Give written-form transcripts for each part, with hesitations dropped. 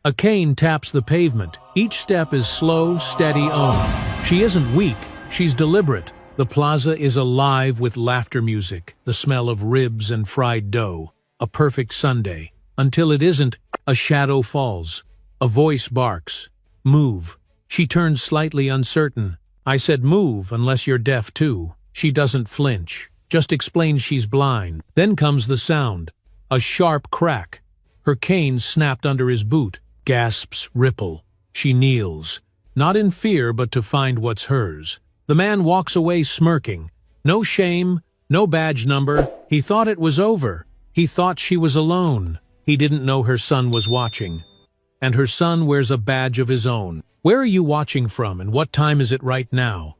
A cane taps the pavement. Each step is slow, steady own. She isn't weak, she's deliberate. The plaza is alive with laughter music, the smell of ribs and fried dough. A perfect Sunday. Until it isn't, a shadow falls. A voice barks. Move. She turns slightly uncertain. I said move unless you're deaf too. She doesn't flinch. Just explains she's blind. Then comes the sound. A sharp crack. Her cane snapped under his boot. Gasps ripple. She kneels. Not in fear, but to find what's hers. The man walks away smirking. No shame, no badge number. He thought it was over. He thought she was alone. He didn't know her son was watching. And her son wears a badge of his own. Where are you watching from, and what time is it right now?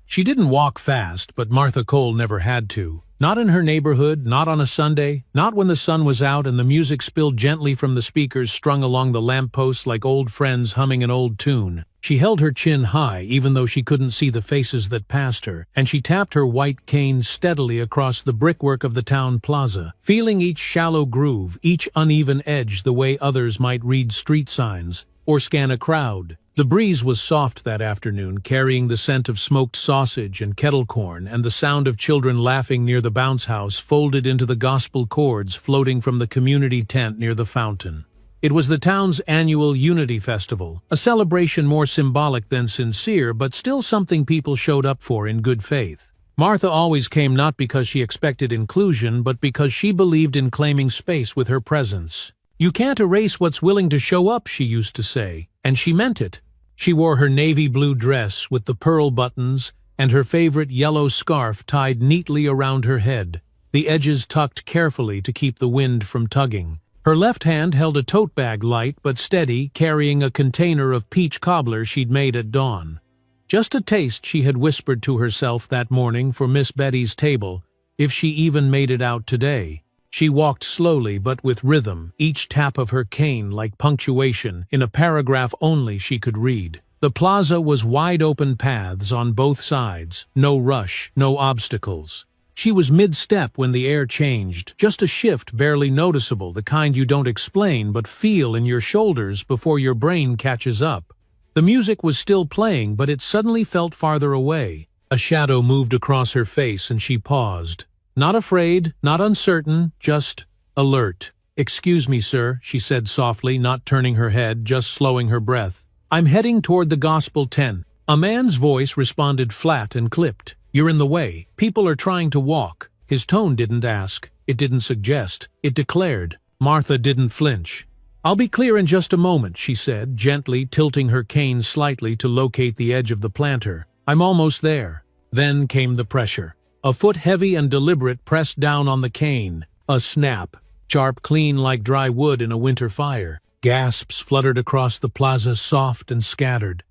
She didn't walk fast, but Martha Cole never had to. Not in her neighborhood, not on a Sunday, not when the sun was out and the music spilled gently from the speakers strung along the lampposts like old friends humming an old tune. She held her chin high, even though she couldn't see the faces that passed her, and she tapped her white cane steadily across the brickwork of the town plaza, feeling each shallow groove, each uneven edge the way others might read street signs or scan a crowd. The breeze was soft that afternoon, carrying the scent of smoked sausage and kettle corn, and the sound of children laughing near the bounce house folded into the gospel chords floating from the community tent near the fountain. It was the town's annual Unity Festival, a celebration more symbolic than sincere, but still something people showed up for in good faith. Martha always came not because she expected inclusion, but because she believed in claiming space with her presence. "You can't erase what's willing to show up," she used to say, and she meant it. She wore her navy blue dress with the pearl buttons and her favorite yellow scarf tied neatly around her head, the edges tucked carefully to keep the wind from tugging. Her left hand held a tote bag light but steady, carrying a container of peach cobbler she'd made at dawn. Just a taste, she had whispered to herself that morning for Miss Betty's table, if she even made it out today. She walked slowly but with rhythm, each tap of her cane like punctuation in a paragraph only she could read. The plaza was wide-open paths on both sides, no rush, no obstacles. She was mid-step when the air changed, just a shift barely noticeable, the kind you don't explain but feel in your shoulders before your brain catches up. The music was still playing, but it suddenly felt farther away. A shadow moved across her face and she paused. Not afraid, not uncertain, just alert. "Excuse me, sir," she said softly, not turning her head, just slowing her breath. "I'm heading toward the gospel tent." A man's voice responded flat and clipped. "You're in the way. People are trying to walk." His tone didn't ask. It didn't suggest. It declared. Martha didn't flinch. "I'll be clear in just a moment," she said, gently tilting her cane slightly to locate the edge of the planter. "I'm almost there." Then came the pressure. A foot heavy and deliberate pressed down on the cane. A snap. Sharp, clean like dry wood in a winter fire. Gasps fluttered across the plaza, soft and scattered.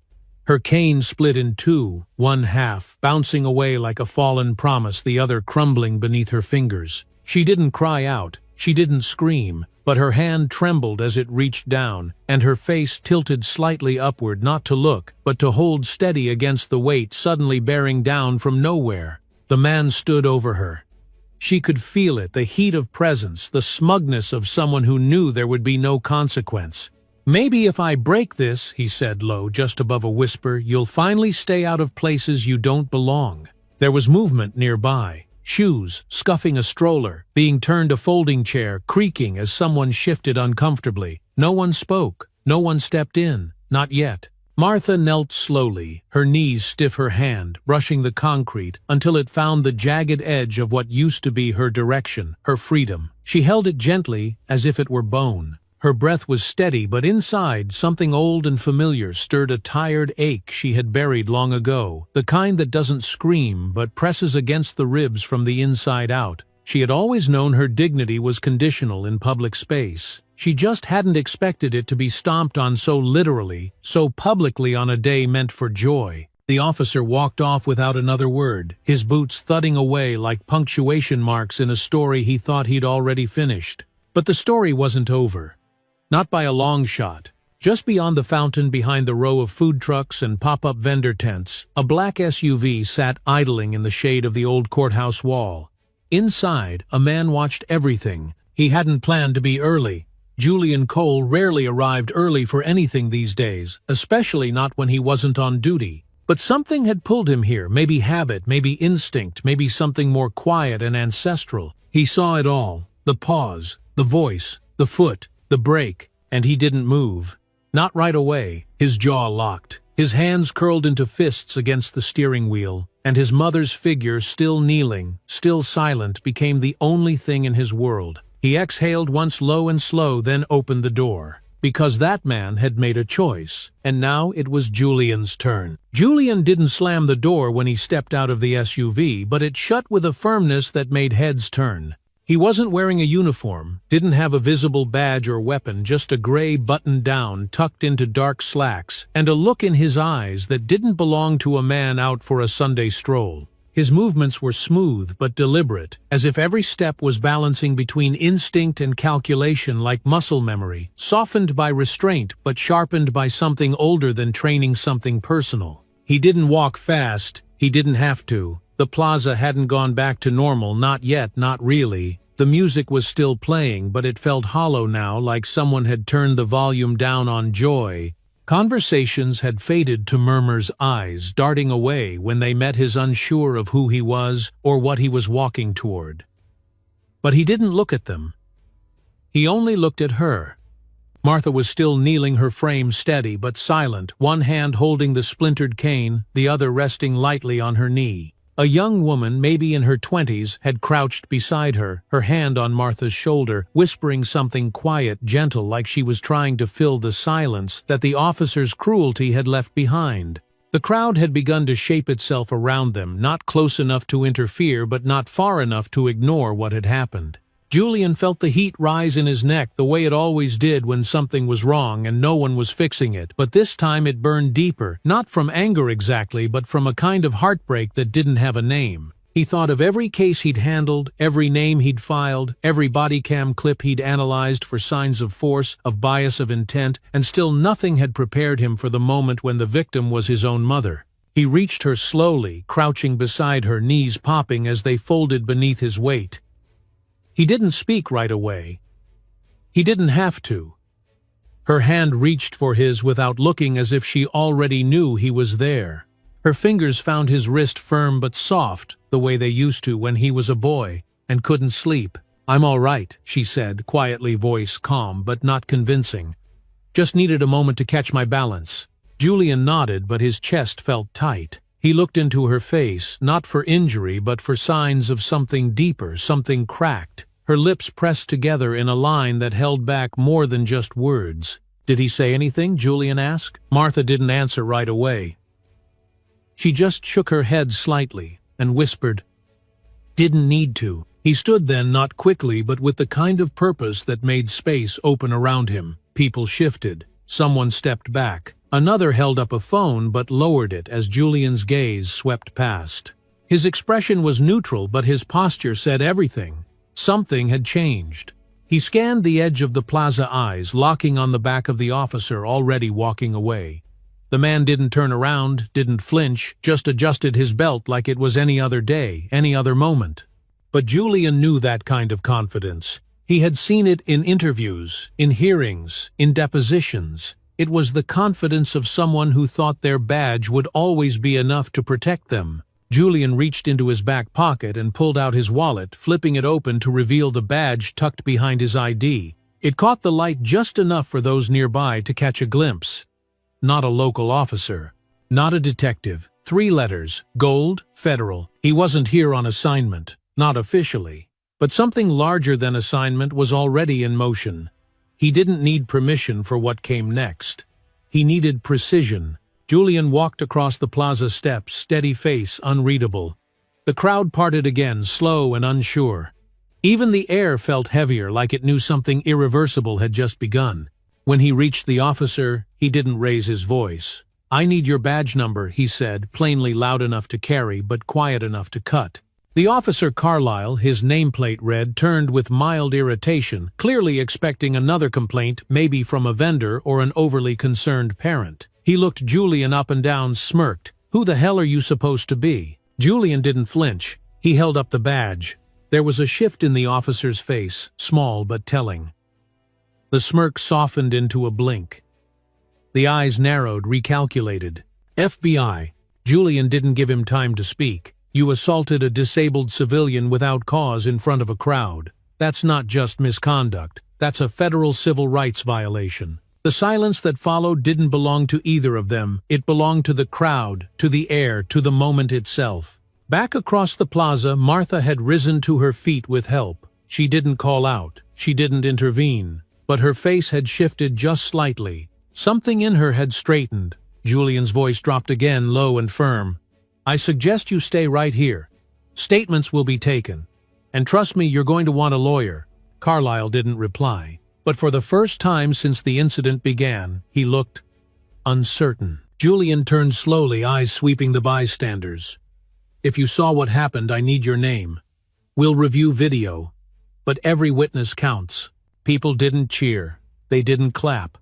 Her cane split in two, one half, bouncing away like a fallen promise, the other crumbling beneath her fingers. She didn't cry out. She didn't scream. But her hand trembled as it reached down, and her face tilted slightly upward, not to look, but to hold steady against the weight suddenly bearing down from nowhere. The man stood over her. She could feel it, the heat of presence, the smugness of someone who knew there would be no consequence. "Maybe if I break this," he said low, just above a whisper, "you'll finally stay out of places you don't belong." There was movement nearby. Shoes, scuffing a stroller, being turned a folding chair, creaking as someone shifted uncomfortably. No one spoke. No one stepped in. Not yet. Martha knelt slowly, her knees stiff, her hand brushing the concrete until it found the jagged edge of what used to be her direction, her freedom. She held it gently, as if it were bone. Her breath was steady, but inside, something old and familiar stirred a tired ache she had buried long ago, the kind that doesn't scream but presses against the ribs from the inside out. She had always known her dignity was conditional in public space. She just hadn't expected it to be stomped on so literally, so publicly on a day meant for joy. The officer walked off without another word, his boots thudding away like punctuation marks in a story he thought he'd already finished. But the story wasn't over. Not by a long shot. Just beyond the fountain, behind the row of food trucks and pop-up vendor tents, a black SUV sat idling in the shade of the old courthouse wall. Inside, a man watched everything. He hadn't planned to be early. Julian Cole rarely arrived early for anything these days, especially not when he wasn't on duty. But something had pulled him here, maybe habit, maybe instinct, maybe something more quiet and ancestral. He saw it all, the pause, the voice, the foot, the brake, and he didn't move. Not right away, his jaw locked, his hands curled into fists against the steering wheel, and his mother's figure, still kneeling, still silent, became the only thing in his world. He exhaled once low and slow, then opened the door. Because that man had made a choice, and now it was Julian's turn. Julian didn't slam the door when he stepped out of the SUV, but it shut with a firmness that made heads turn. He wasn't wearing a uniform, didn't have a visible badge or weapon, just a gray button-down tucked into dark slacks, and a look in his eyes that didn't belong to a man out for a Sunday stroll. His movements were smooth but deliberate, as if every step was balancing between instinct and calculation like muscle memory, softened by restraint but sharpened by something older than training something personal. He didn't walk fast, he didn't have to. The plaza hadn't gone back to normal, not yet, not really. The music was still playing, but it felt hollow now, like someone had turned the volume down on joy. Conversations had faded to murmurs, eyes darting away when they met his, unsure of who he was or what he was walking toward. But he didn't look at them. He only looked at her. Martha was still kneeling, her frame steady but silent, one hand holding the splintered cane, the other resting lightly on her knee. A young woman, maybe in her 20s, had crouched beside her, her hand on Martha's shoulder, whispering something quiet, gentle, like she was trying to fill the silence that the officer's cruelty had left behind. The crowd had begun to shape itself around them, not close enough to interfere, but not far enough to ignore what had happened. Julian felt the heat rise in his neck the way it always did when something was wrong and no one was fixing it, but this time it burned deeper, not from anger exactly, but from a kind of heartbreak that didn't have a name. He thought of every case he'd handled, every name he'd filed, every body cam clip he'd analyzed for signs of force, of bias, of intent, and still nothing had prepared him for the moment when the victim was his own mother. He reached her slowly, crouching beside her, knees popping as they folded beneath his weight. He didn't speak right away. He didn't have to. Her hand reached for his without looking, as if she already knew he was there. Her fingers found his wrist firm but soft, the way they used to when he was a boy, and couldn't sleep. "I'm all right," she said, quietly, voice calm but not convincing. "Just needed a moment to catch my balance." Julian nodded, but his chest felt tight. He looked into her face, not for injury, but for signs of something deeper, something cracked. Her lips pressed together in a line that held back more than just words. "Did he say anything?" Julian asked. Martha didn't answer right away. She just shook her head slightly and whispered, "Didn't need to." He stood then, not quickly, but with the kind of purpose that made space open around him. People shifted. Someone stepped back. Another held up a phone but lowered it as Julian's gaze swept past. His expression was neutral, but his posture said everything. Something had changed. He scanned the edge of the plaza, eyes locking on the back of the officer already walking away. The man didn't turn around, didn't flinch, just adjusted his belt like it was any other day, any other moment. But Julian knew that kind of confidence. He had seen it in interviews, in hearings, in depositions. It was the confidence of someone who thought their badge would always be enough to protect them. Julian reached into his back pocket and pulled out his wallet, flipping it open to reveal the badge tucked behind his ID. It caught the light just enough for those nearby to catch a glimpse. Not a local officer. Not a detective. 3 letters. Gold, Federal. He wasn't here on assignment. Not officially. But something larger than assignment was already in motion. He didn't need permission for what came next. He needed precision. Julian walked across the plaza steps, steady face unreadable. The crowd parted again, slow and unsure. Even the air felt heavier, like it knew something irreversible had just begun. When he reached the officer, he didn't raise his voice. "I need your badge number," he said, plainly loud enough to carry but quiet enough to cut. The officer, Carlyle, his nameplate read, turned with mild irritation, clearly expecting another complaint, maybe from a vendor or an overly concerned parent. He looked Julian up and down, smirked. "Who the hell are you supposed to be?" Julian didn't flinch. He held up the badge. There was a shift in the officer's face, small but telling. The smirk softened into a blink. The eyes narrowed, recalculated. FBI. Julian didn't give him time to speak. You assaulted a disabled civilian without cause in front of a crowd. That's not just misconduct. That's a federal civil rights violation. The silence that followed didn't belong to either of them. It belonged to the crowd, to the air, to the moment itself. Back across the plaza, Martha had risen to her feet with help. She didn't call out. She didn't intervene. But her face had shifted just slightly. Something in her had straightened. Julian's voice dropped again, low and firm. I suggest you stay right here. Statements will be taken. And trust me, you're going to want a lawyer. Carlyle didn't reply. But for the first time since the incident began, he looked uncertain. Julian turned slowly, eyes sweeping the bystanders. If you saw what happened, I need your name. We'll review video. But every witness counts. People didn't cheer. They didn't clap.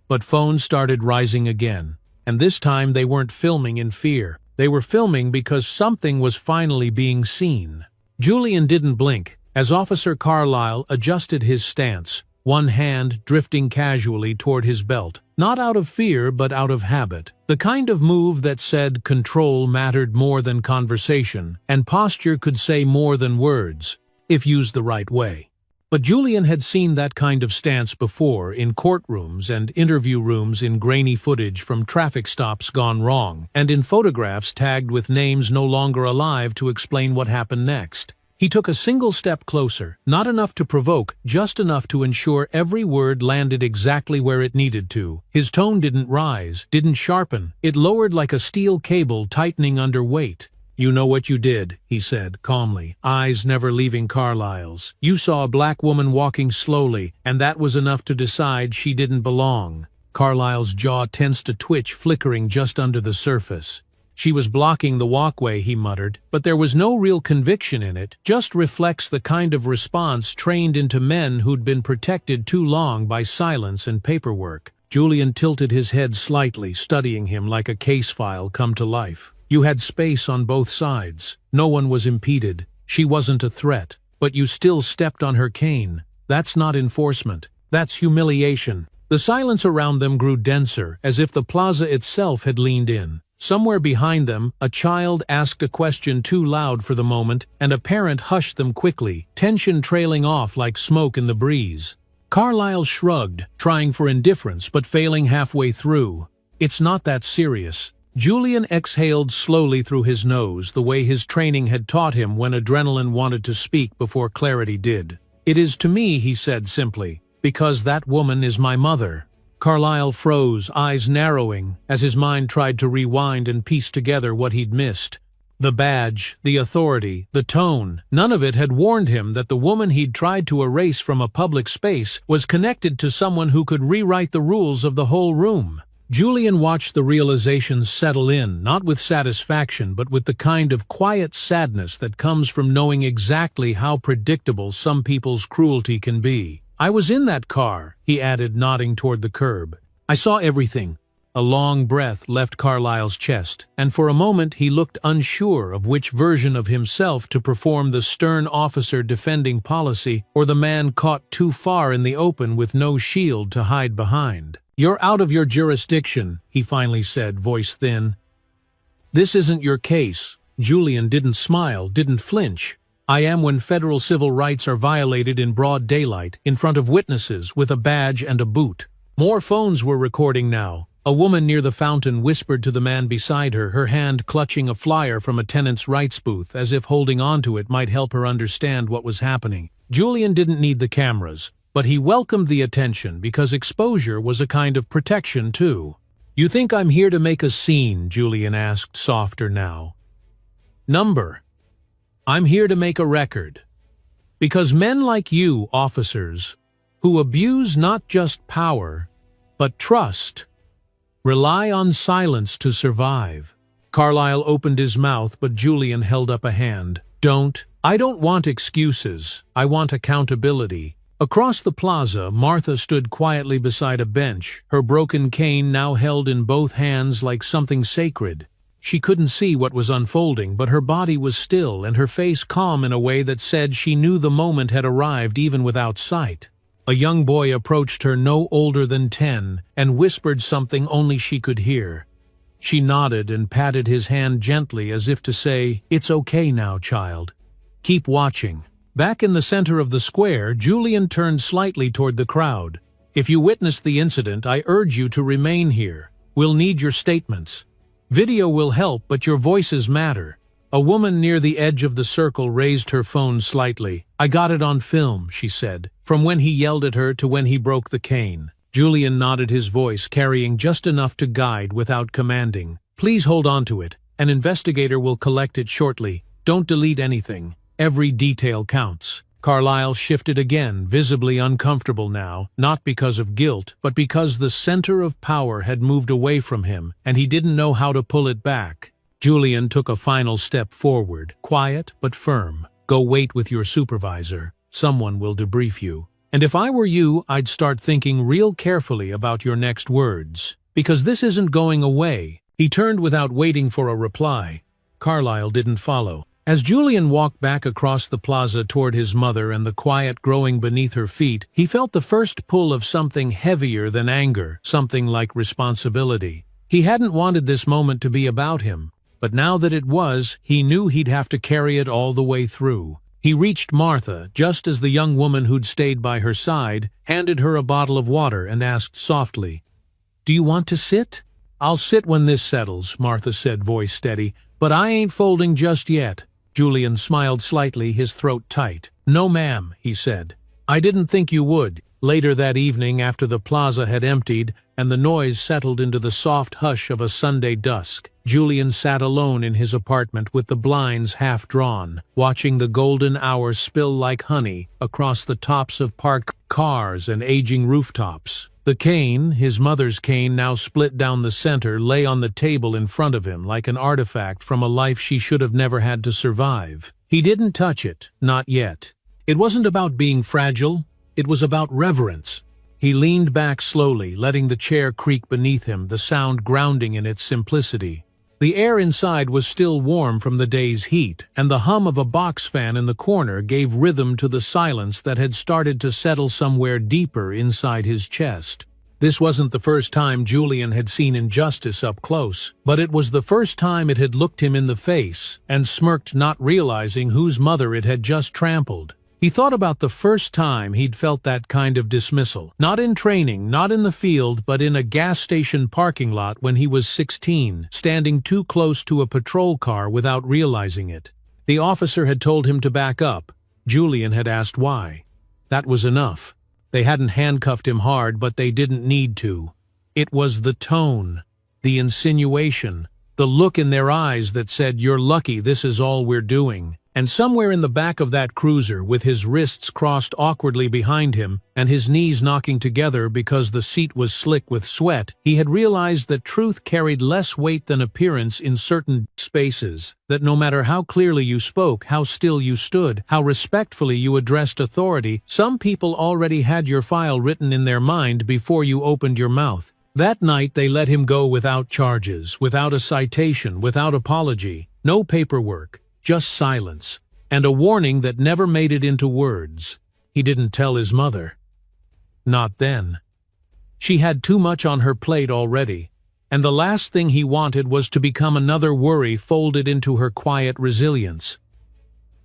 But phones started rising again. And this time they weren't filming in fear. They were filming because something was finally being seen. Julian didn't blink as Officer Carlyle adjusted his stance, one hand drifting casually toward his belt, not out of fear but out of habit. The kind of move that said control mattered more than conversation, and posture could say more than words, if used the right way. But Julian had seen that kind of stance before in courtrooms and interview rooms, in grainy footage from traffic stops gone wrong, and in photographs tagged with names no longer alive to explain what happened next. He took a single step closer, not enough to provoke, just enough to ensure every word landed exactly where it needed to. His tone didn't rise, didn't sharpen. It lowered like a steel cable tightening under weight. You know what you did, he said, calmly, eyes never leaving Carlyle's. You saw a black woman walking slowly, and that was enough to decide she didn't belong. Carlyle's jaw tensed a twitch flickering just under the surface. She was blocking the walkway, he muttered, but there was no real conviction in it, just reflects the kind of response trained into men who'd been protected too long by silence and paperwork. Julian tilted his head slightly, studying him like a case file come to life. You had space on both sides. No one was impeded. She wasn't a threat. But you still stepped on her cane. That's not enforcement. That's humiliation. The silence around them grew denser, as if the plaza itself had leaned in. Somewhere behind them, a child asked a question too loud for the moment, and a parent hushed them quickly, tension trailing off like smoke in the breeze. Carlyle shrugged, trying for indifference but failing halfway through. It's not that serious. Julian exhaled slowly through his nose, the way his training had taught him when adrenaline wanted to speak before clarity did. It is to me, he said simply, because that woman is my mother. Carlyle froze, eyes narrowing, as his mind tried to rewind and piece together what he'd missed. The badge, the authority, the tone, none of it had warned him that the woman he'd tried to erase from a public space was connected to someone who could rewrite the rules of the whole room. Julian watched the realization settle in, not with satisfaction, but with the kind of quiet sadness that comes from knowing exactly how predictable some people's cruelty can be. I was in that car, he added, nodding toward the curb. I saw everything. A long breath left Carlyle's chest, and for a moment he looked unsure of which version of himself to perform, the stern officer defending policy or the man caught too far in the open with no shield to hide behind. You're out of your jurisdiction, he finally said, voice thin. This isn't your case. Julian didn't smile, didn't flinch. I am when federal civil rights are violated in broad daylight, in front of witnesses, with a badge and a boot. More phones were recording now. A woman near the fountain whispered to the man beside her, her hand clutching a flyer from a tenant's rights booth, as if holding onto it might help her understand what was happening. Julian didn't need the cameras, but he welcomed the attention because exposure was a kind of protection too. You think I'm here to make a scene? Julian asked, softer now. Number. I'm here to make a record. Because men like you, officers, who abuse not just power, but trust, rely on silence to survive. Carlyle opened his mouth, but Julian held up a hand. I don't want excuses. I want accountability. Across the plaza, Martha stood quietly beside a bench, her broken cane now held in both hands like something sacred. She couldn't see what was unfolding, but her body was still and her face calm in a way that said she knew the moment had arrived even without sight. A young boy approached her no older than 10 and whispered something only she could hear. She nodded and patted his hand gently as if to say, "It's okay now, child. Keep watching." Back in the center of the square, Julian turned slightly toward the crowd. "If you witnessed the incident, I urge you to remain here. We'll need your statements. Video will help, but your voices matter." A woman near the edge of the circle raised her phone slightly. "I got it on film," she said, "from when he yelled at her to when he broke the cane." Julian nodded, his voice carrying just enough to guide without commanding. "Please hold on to it. An investigator will collect it shortly. Don't delete anything. Every detail counts." Carlyle shifted again, visibly uncomfortable now, not because of guilt, but because the center of power had moved away from him, and he didn't know how to pull it back. Julian took a final step forward, quiet but firm. "Go wait with your supervisor. Someone will debrief you. And if I were you, I'd start thinking real carefully about your next words. Because this isn't going away." He turned without waiting for a reply. Carlyle didn't follow. As Julian walked back across the plaza toward his mother and the quiet growing beneath her feet, he felt the first pull of something heavier than anger, something like responsibility. He hadn't wanted this moment to be about him, but now that it was, he knew he'd have to carry it all the way through. He reached Martha just as the young woman who'd stayed by her side handed her a bottle of water and asked softly, "Do you want to sit?" "I'll sit when this settles," Martha said, voice steady, "but I ain't folding just yet." Julian smiled slightly, his throat tight. "No, ma'am," he said. "I didn't think you would." Later that evening, after the plaza had emptied and the noise settled into the soft hush of a Sunday dusk, Julian sat alone in his apartment with the blinds half drawn, watching the golden hours spill like honey across the tops of parked cars and aging rooftops. The cane, his mother's cane now split down the center, lay on the table in front of him like an artifact from a life she should have never had to survive. He didn't touch it, not yet. It wasn't about being fragile. It was about reverence. He leaned back slowly, letting the chair creak beneath him, the sound grounding in its simplicity. The air inside was still warm from the day's heat, and the hum of a box fan in the corner gave rhythm to the silence that had started to settle somewhere deeper inside his chest. This wasn't the first time Julian had seen injustice up close, but it was the first time it had looked him in the face and smirked, not realizing whose mother it had just trampled. He thought about the first time he'd felt that kind of dismissal. Not in training, not in the field, but in a gas station parking lot when he was 16, standing too close to a patrol car without realizing it. The officer had told him to back up. Julian had asked why. That was enough. They hadn't handcuffed him hard, but they didn't need to. It was the tone, the insinuation, the look in their eyes that said, "You're lucky this is all we're doing." And somewhere in the back of that cruiser, with his wrists crossed awkwardly behind him and his knees knocking together because the seat was slick with sweat, he had realized that truth carried less weight than appearance in certain spaces, that no matter how clearly you spoke, how still you stood, how respectfully you addressed authority, some people already had your file written in their mind before you opened your mouth. That night they let him go without charges, without a citation, without apology, no paperwork. Just silence, and a warning that never made it into words. He didn't tell his mother. Not then. She had too much on her plate already, and the last thing he wanted was to become another worry folded into her quiet resilience.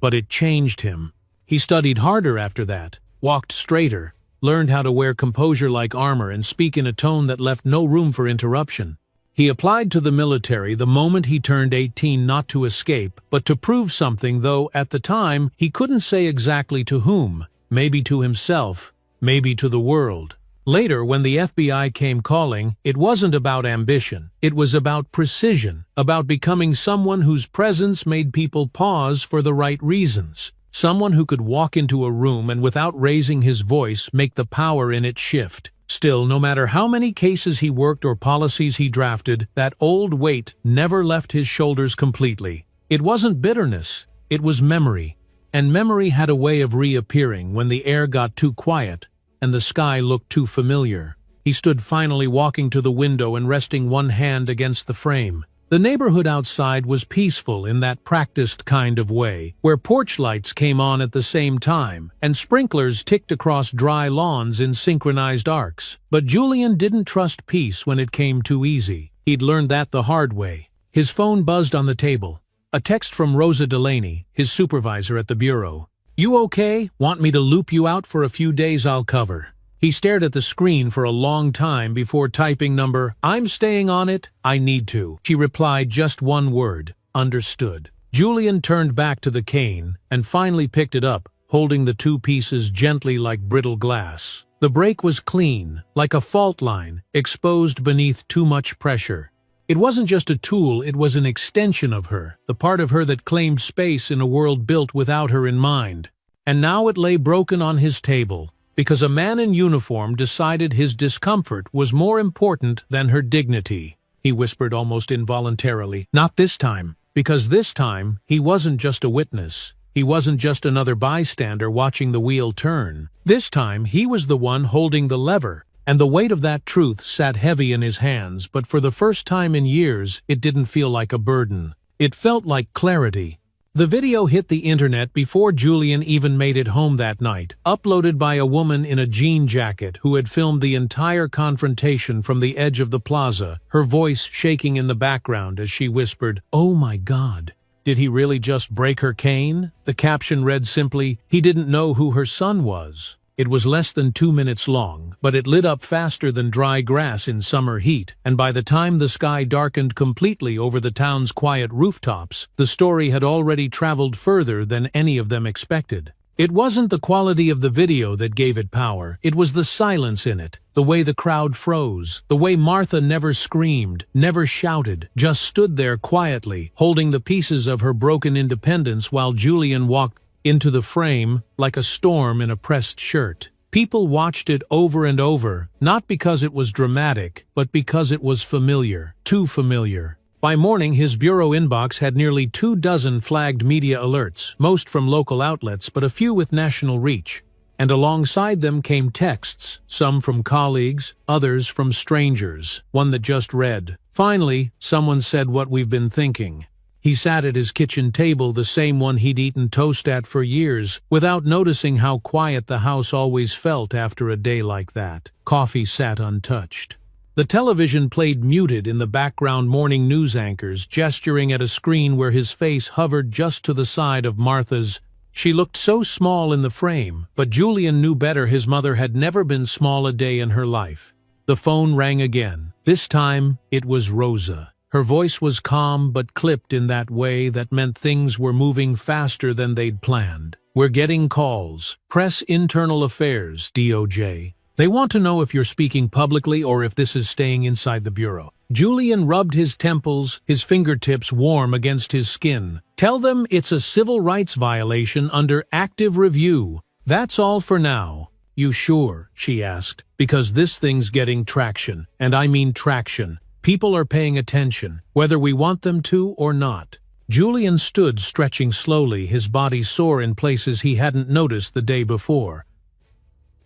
But it changed him. He studied harder after that, walked straighter, learned how to wear composure like armor and speak in a tone that left no room for interruption. He applied to the military the moment he turned 18, not to escape, but to prove something, though at the time he couldn't say exactly to whom, maybe to himself, maybe to the world. Later, when the FBI came calling, it wasn't about ambition. It was about precision, about becoming someone whose presence made people pause for the right reasons. Someone who could walk into a room and without raising his voice make the power in it shift. Still, no matter how many cases he worked or policies he drafted, that old weight never left his shoulders completely. It wasn't bitterness, it was memory. And memory had a way of reappearing when the air got too quiet and the sky looked too familiar. He stood finally walking to the window and resting one hand against the frame. The neighborhood outside was peaceful in that practiced kind of way, where porch lights came on at the same time, and sprinklers ticked across dry lawns in synchronized arcs. But Julian didn't trust peace when it came too easy. He'd learned that the hard way. His phone buzzed on the table. A text from Rosa Delaney, his supervisor at the bureau. "You okay? Want me to loop you out for a few days? I'll cover." He stared at the screen for a long time before typing number. "I'm staying on it. I need to." She replied just one word. "Understood." Julian turned back to the cane and finally picked it up, holding the two pieces gently like brittle glass. The break was clean, like a fault line, exposed beneath too much pressure. It wasn't just a tool, it was an extension of her, the part of her that claimed space in a world built without her in mind. And now it lay broken on his table, because a man in uniform decided his discomfort was more important than her dignity. He whispered almost involuntarily, "Not this time," because this time he wasn't just a witness. He wasn't just another bystander watching the wheel turn. This time he was the one holding the lever, and the weight of that truth sat heavy in his hands, but for the first time in years it didn't feel like a burden. It felt like clarity. The video hit the internet before Julian even made it home that night, uploaded by a woman in a jean jacket who had filmed the entire confrontation from the edge of the plaza, her voice shaking in the background as she whispered, "Oh my God. Did he really just break her cane?" The caption read simply, "He didn't know who her son was." It was less than 2 minutes long, but it lit up faster than dry grass in summer heat, and by the time the sky darkened completely over the town's quiet rooftops, the story had already traveled further than any of them expected. It wasn't the quality of the video that gave it power, it was the silence in it, the way the crowd froze, the way Martha never screamed, never shouted, just stood there quietly, holding the pieces of her broken independence while Julian walked into the frame like a storm in a pressed shirt. People watched it over and over, not because it was dramatic, but because it was familiar, too familiar. By morning, his bureau inbox had nearly 24 flagged media alerts, most from local outlets but a few with national reach. And alongside them came texts, some from colleagues, others from strangers. One that just read, "Finally, someone said what we've been thinking." He sat at his kitchen table, the same one he'd eaten toast at for years, without noticing how quiet the house always felt after a day like that. Coffee sat untouched. The television played muted in the background, morning news anchors gesturing at a screen where his face hovered just to the side of Martha's. She looked so small in the frame, but Julian knew better. His mother had never been small a day in her life. The phone rang again. This time, it was Rosa. Her voice was calm but clipped in that way that meant things were moving faster than they'd planned. "We're getting calls. Press Internal Affairs, DOJ. They want to know if you're speaking publicly or if this is staying inside the bureau." Julian rubbed his temples, his fingertips warm against his skin. "Tell them it's a civil rights violation under active review. That's all for now." "You sure?" she asked. "Because this thing's getting traction, and I mean traction. People are paying attention, whether we want them to or not." Julian stood stretching slowly, his body sore in places he hadn't noticed the day before.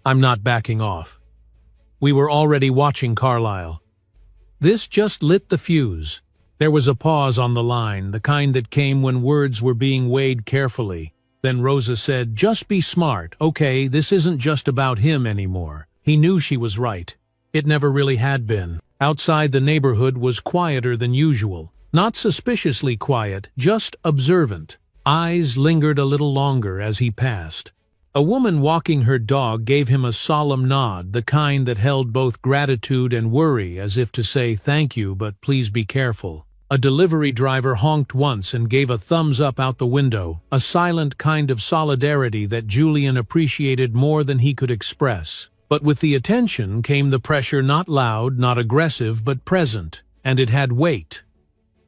"I'm not backing off." We were already watching Carlisle. This just lit the fuse. There was a pause on the line, the kind that came when words were being weighed carefully. Then Rosa said, "Just be smart, okay? This isn't just about him anymore." He knew she was right. It never really had been. Outside, the neighborhood was quieter than usual. Not suspiciously quiet, just observant. Eyes lingered a little longer as he passed. A woman walking her dog gave him a solemn nod, the kind that held both gratitude and worry, as if to say thank you, but please be careful. A delivery driver honked once and gave a thumbs up out the window, a silent kind of solidarity that Julian appreciated more than he could express. But with the attention came the pressure, not loud, not aggressive, but present, and it had weight.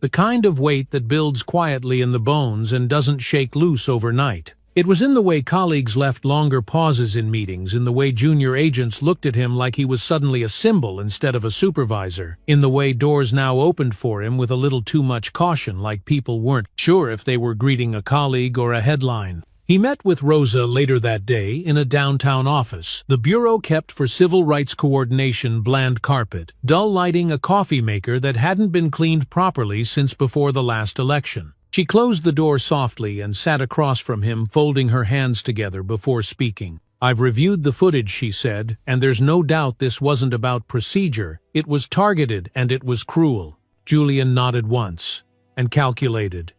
The kind of weight that builds quietly in the bones and doesn't shake loose overnight. It was in the way colleagues left longer pauses in meetings, in the way junior agents looked at him like he was suddenly a symbol instead of a supervisor, in the way doors now opened for him with a little too much caution, like people weren't sure if they were greeting a colleague or a headline. He met with Rosa later that day in a downtown office. The bureau kept for civil rights coordination bland carpet, dull lighting, a coffee maker that hadn't been cleaned properly since before the last election. She closed the door softly and sat across from him, folding her hands together before speaking. "I've reviewed the footage," she said, "and there's no doubt this wasn't about procedure. It was targeted and it was cruel." Julian nodded once and calculated.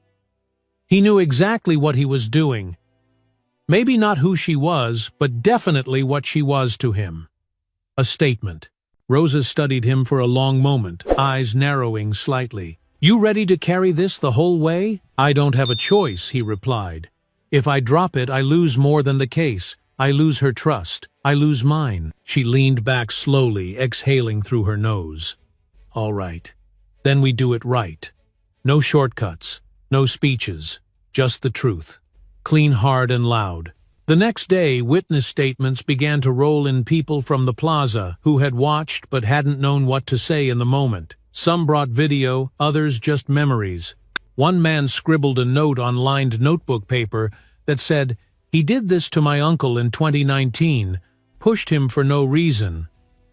He knew exactly what he was doing. Maybe not who she was, but definitely what she was to him. A statement. Rosa studied him for a long moment, eyes narrowing slightly. "You ready to carry this the whole way?" "I don't have a choice," he replied. "If I drop it, I lose more than the case. I lose her trust. I lose mine." She leaned back slowly, exhaling through her nose. "All right. Then we do it right. No shortcuts, no speeches, just the truth. Clean, hard, and loud." The next day, witness statements began to roll in, people from the plaza who had watched but hadn't known what to say in the moment. Some brought video, others just memories. One man scribbled a note on lined notebook paper that said, "He did this to my uncle in 2019, pushed him for no reason.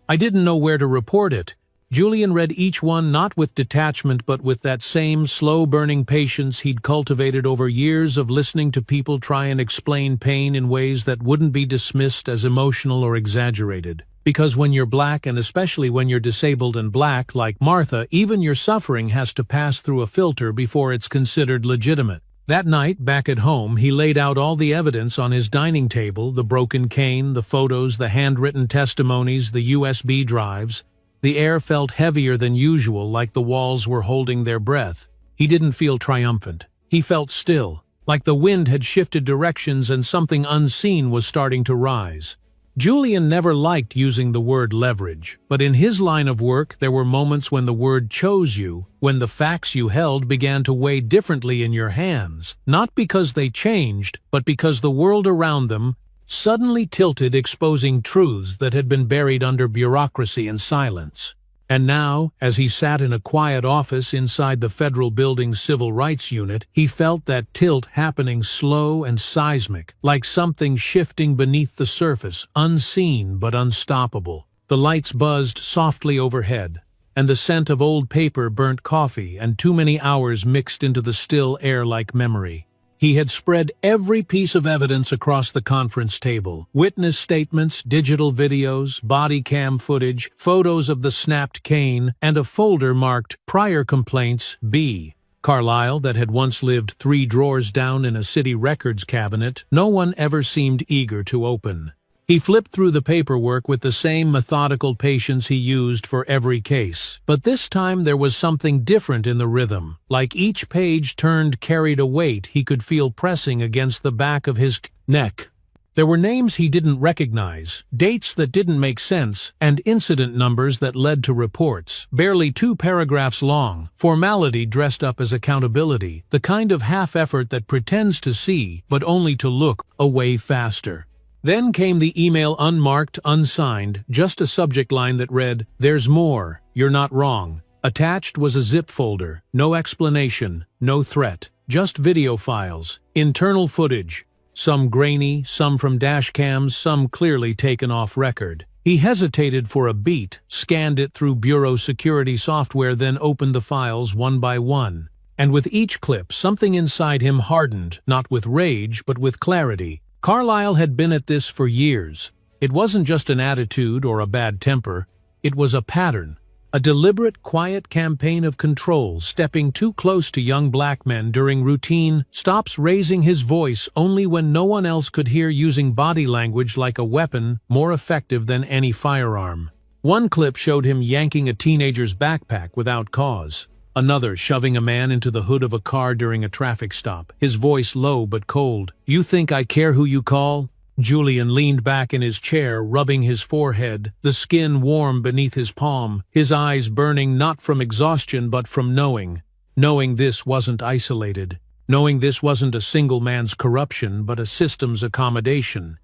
I didn't know where to report it." Julian read each one not with detachment but with that same slow-burning patience he'd cultivated over years of listening to people try and explain pain in ways that wouldn't be dismissed as emotional or exaggerated. Because when you're black, and especially when you're disabled and black, like Martha, even your suffering has to pass through a filter before it's considered legitimate. That night, back at home, he laid out all the evidence on his dining table, the broken cane, the photos, the handwritten testimonies, the USB drives. The air felt heavier than usual, like the walls were holding their breath. He didn't feel triumphant. He felt still, like the wind had shifted directions and something unseen was starting to rise. Julian never liked using the word leverage, but in his line of work there were moments when the word chose you, when the facts you held began to weigh differently in your hands, not because they changed, but because the world around them suddenly tilted, exposing truths that had been buried under bureaucracy and silence. And now, as he sat in a quiet office inside the federal building's civil rights unit, he felt that tilt happening, slow and seismic, like something shifting beneath the surface, unseen but unstoppable. The lights buzzed softly overhead, and the scent of old paper, burnt coffee, and too many hours mixed into the still air like memory. He had spread every piece of evidence across the conference table. Witness statements, digital videos, body cam footage, photos of the snapped cane, and a folder marked "Prior Complaints B." Carlisle, that had once lived 3 drawers down in a city records cabinet, no one ever seemed eager to open. He flipped through the paperwork with the same methodical patience he used for every case. But this time there was something different in the rhythm. Like each page turned carried a weight he could feel pressing against the back of his neck. There were names he didn't recognize, dates that didn't make sense, and incident numbers that led to reports, barely 2 paragraphs long, formality dressed up as accountability, the kind of half-effort that pretends to see, but only to look away faster. Then came the email, unmarked, unsigned, just a subject line that read, "There's more, you're not wrong." Attached was a zip folder, no explanation, no threat, just video files, internal footage, some grainy, some from dash cams, some clearly taken off record. He hesitated for a beat, scanned it through bureau security software, then opened the files one by one. And with each clip, something inside him hardened, not with rage, but with clarity. Carlisle had been at this for years. It wasn't just an attitude or a bad temper. It was a pattern. A deliberate, quiet campaign of control, stepping too close to young black men during routine stops, raising his voice only when no one else could hear, using body language like a weapon, more effective than any firearm. One clip showed him yanking a teenager's backpack without cause. Another shoving a man into the hood of a car during a traffic stop, his voice low but cold. "You think I care who you call?" Julian leaned back in his chair, rubbing his forehead, the skin warm beneath his palm, his eyes burning not from exhaustion but from knowing. Knowing this wasn't isolated. Knowing this wasn't a single man's corruption but a system's accommodation.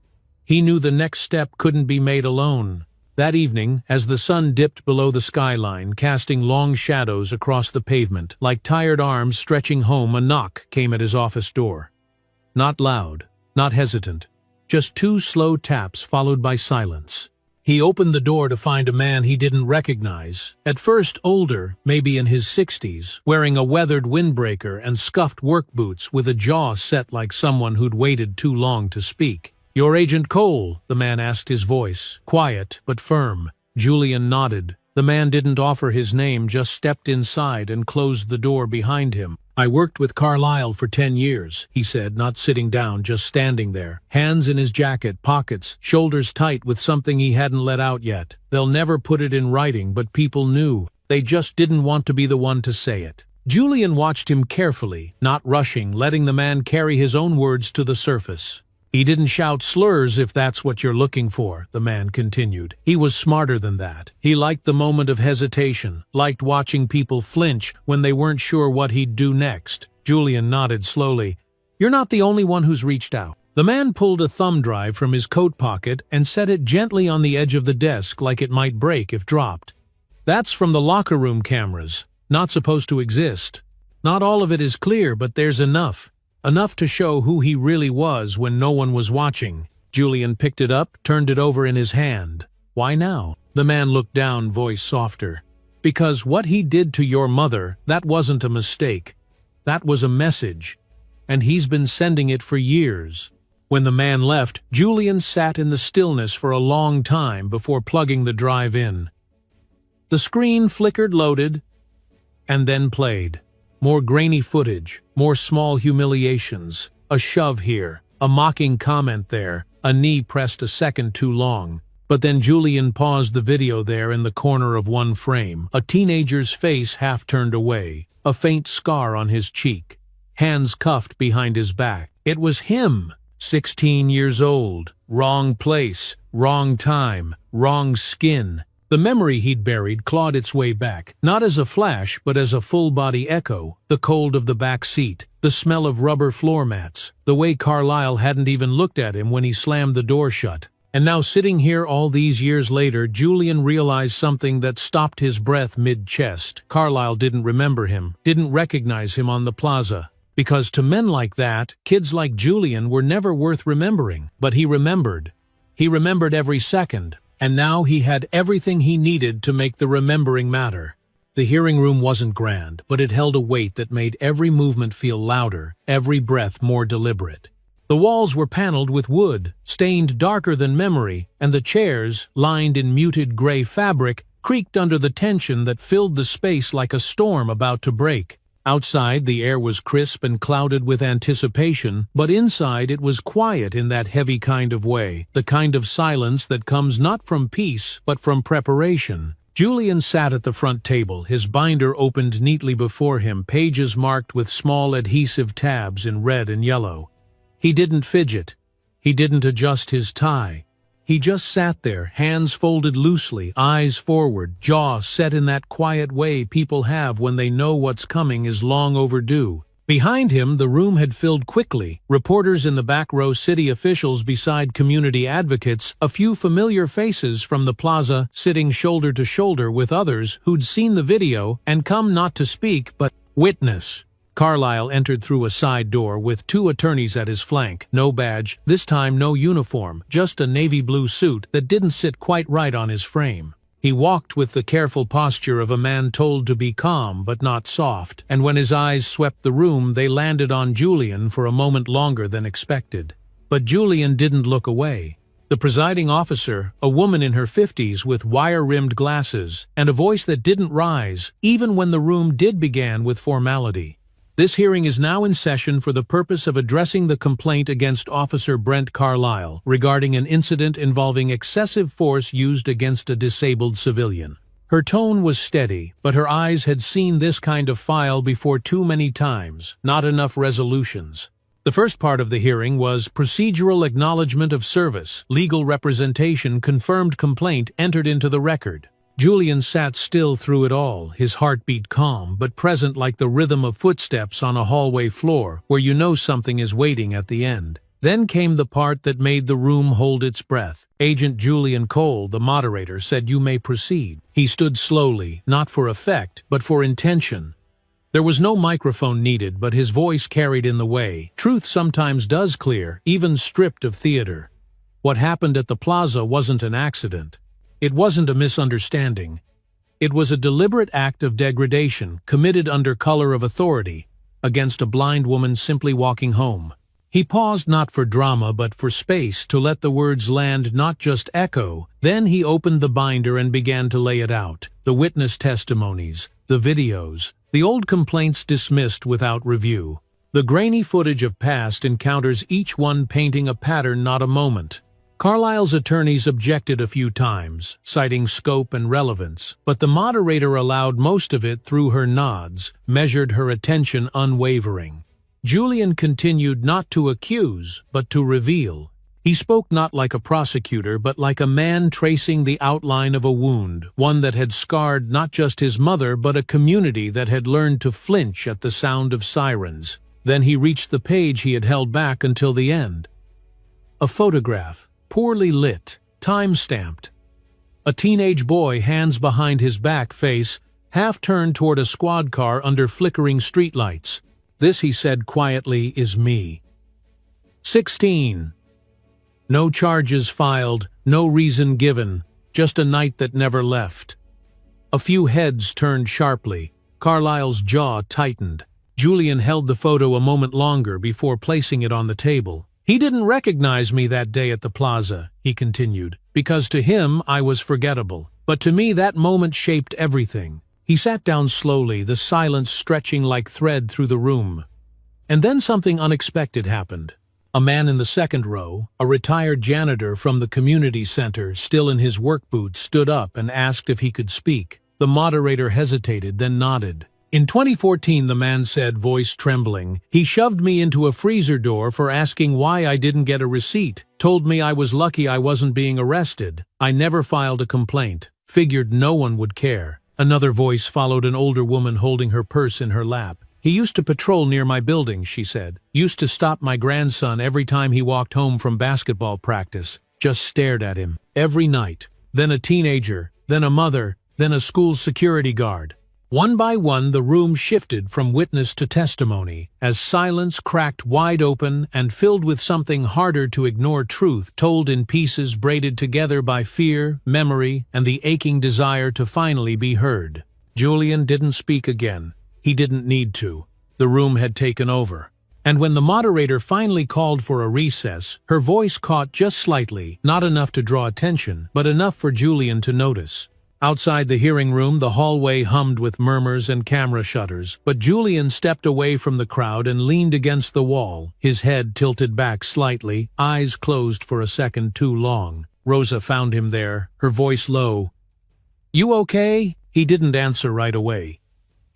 He knew the next step couldn't be made alone. That evening, as the sun dipped below the skyline, casting long shadows across the pavement, like tired arms stretching home, a knock came at his office door. Not loud, not hesitant. Just 2 slow taps followed by silence. He opened the door to find a man he didn't recognize, at first older, maybe in his 60s, wearing a weathered windbreaker and scuffed work boots with a jaw set like someone who'd waited too long to speak. "You're Agent Cole?" the man asked, his voice quiet but firm. Julian nodded. The man didn't offer his name, just stepped inside and closed the door behind him. "I worked with Carlisle for 10 years, he said, not sitting down, just standing there, hands in his jacket pockets, shoulders tight with something he hadn't let out yet. They'll never put it in writing, but people knew. They just didn't want to be the one to say it. Julian watched him carefully, not rushing, letting the man carry his own words to the surface. "He didn't shout slurs, if that's what you're looking for," the man continued. "He was smarter than that. He liked the moment of hesitation, liked watching people flinch when they weren't sure what he'd do next." Julian nodded slowly. "You're not the only one who's reached out." The man pulled a thumb drive from his coat pocket and set it gently on the edge of the desk like it might break if dropped. "That's from the locker room cameras. Not supposed to exist. Not all of it is clear, but there's enough. Enough to show who he really was when no one was watching." Julian picked it up, turned it over in his hand. "Why now?" The man looked down, voice softer. "Because what he did to your mother, that wasn't a mistake. That was a message. And he's been sending it for years." When the man left, Julian sat in the stillness for a long time before plugging the drive in. The screen flickered, loaded, and then played. More grainy footage, more small humiliations, a shove here, a mocking comment there, a knee pressed a second too long. But then Julian paused the video there in the corner of one frame, a teenager's face half turned away, a faint scar on his cheek, hands cuffed behind his back. It was him, 16 years old, wrong place, wrong time, wrong skin. The memory he'd buried clawed its way back, not as a flash but as a full-body echo, the cold of the back seat, the smell of rubber floor mats, the way Carlisle hadn't even looked at him when he slammed the door shut. And now sitting here all these years later, Julian realized something that stopped his breath mid-chest. Carlisle didn't remember him, didn't recognize him on the plaza. Because to men like that, kids like Julian were never worth remembering. But he remembered. He remembered every second. And now he had everything he needed to make the remembering matter. The hearing room wasn't grand, but it held a weight that made every movement feel louder, every breath more deliberate. The walls were paneled with wood, stained darker than memory, and the chairs, lined in muted gray fabric, creaked under the tension that filled the space like a storm about to break. Outside, the air was crisp and clouded with anticipation, but inside it was quiet in that heavy kind of way, the kind of silence that comes not from peace, but from preparation. Julian sat at the front table, his binder opened neatly before him, pages marked with small adhesive tabs in red and yellow. He didn't fidget. He didn't adjust his tie. He just sat there, hands folded loosely, eyes forward, jaw set in that quiet way people have when they know what's coming is long overdue. Behind him, the room had filled quickly, reporters in the back row, city officials beside community advocates, a few familiar faces from the plaza sitting shoulder to shoulder with others who'd seen the video and come not to speak but witness. Carlisle entered through a side door with 2 attorneys at his flank. No badge, this time no uniform, just a navy blue suit that didn't sit quite right on his frame. He walked with the careful posture of a man told to be calm but not soft, and when his eyes swept the room they landed on Julian for a moment longer than expected. But Julian didn't look away. The presiding officer, a woman in her 50s with wire-rimmed glasses, and a voice that didn't rise, even when the room did begin with formality. This hearing is now in session for the purpose of addressing the complaint against Officer Brent Carlisle regarding an incident involving excessive force used against a disabled civilian. Her tone was steady, but her eyes had seen this kind of file before too many times, not enough resolutions. The first part of the hearing was procedural acknowledgement of service, legal representation, confirmed complaint entered into the record. Julian sat still through it all, his heartbeat calm but present like the rhythm of footsteps on a hallway floor where you know something is waiting at the end. Then came the part that made the room hold its breath. Agent Julian Cole, the moderator, said, "You may proceed." He stood slowly, not for effect, but for intention. There was no microphone needed, but his voice carried in the way. Truth sometimes does clear, even stripped of theater. What happened at the plaza wasn't an accident. It wasn't a misunderstanding. It was a deliberate act of degradation, committed under color of authority, against a blind woman simply walking home. He paused not for drama but for space to let the words land, not just echo. Then he opened the binder and began to lay it out. The witness testimonies, the videos, the old complaints dismissed without review. The grainy footage of past encounters, each one painting a pattern, not a moment. Carlyle's attorneys objected a few times, citing scope and relevance, but the moderator allowed most of it through her nods, measured her attention unwavering. Julian continued not to accuse, but to reveal. He spoke not like a prosecutor, but like a man tracing the outline of a wound, one that had scarred not just his mother, but a community that had learned to flinch at the sound of sirens. Then he reached the page he had held back until the end. A photograph, poorly lit, time-stamped. A teenage boy, hands behind his back, face half-turned toward a squad car under flickering streetlights. "This," he said quietly, "is me." 16. No charges filed, no reason given, just a night that never left. A few heads turned sharply. Carlyle's jaw tightened. Julian held the photo a moment longer before placing it on the table. "He didn't recognize me that day at the plaza," he continued, "because to him I was forgettable. But to me that moment shaped everything." He sat down slowly, the silence stretching like thread through the room. And then something unexpected happened. A man in the second row, a retired janitor from the community center, still in his work boots, stood up and asked if he could speak. The moderator hesitated, then nodded. "In 2014, the man said, voice trembling, he shoved me into a freezer door for asking why I didn't get a receipt. Told me I was lucky I wasn't being arrested. I never filed a complaint. Figured no one would care." Another voice followed, an older woman holding her purse in her lap. "He used to patrol near my building," she said. "Used to stop my grandson every time he walked home from basketball practice. Just stared at him. Every night. Then a teenager, then a mother, then a school security guard." One by one the room shifted from witness to testimony, as silence cracked wide open and filled with something harder to ignore, truth told in pieces braided together by fear, memory, and the aching desire to finally be heard. Julian didn't speak again. He didn't need to. The room had taken over. And when the moderator finally called for a recess, her voice caught just slightly, not enough to draw attention, but enough for Julian to notice. Outside the hearing room, the hallway hummed with murmurs and camera shutters, but Julian stepped away from the crowd and leaned against the wall, his head tilted back slightly, eyes closed for a second too long. Rosa found him there, her voice low. "You okay?" He didn't answer right away.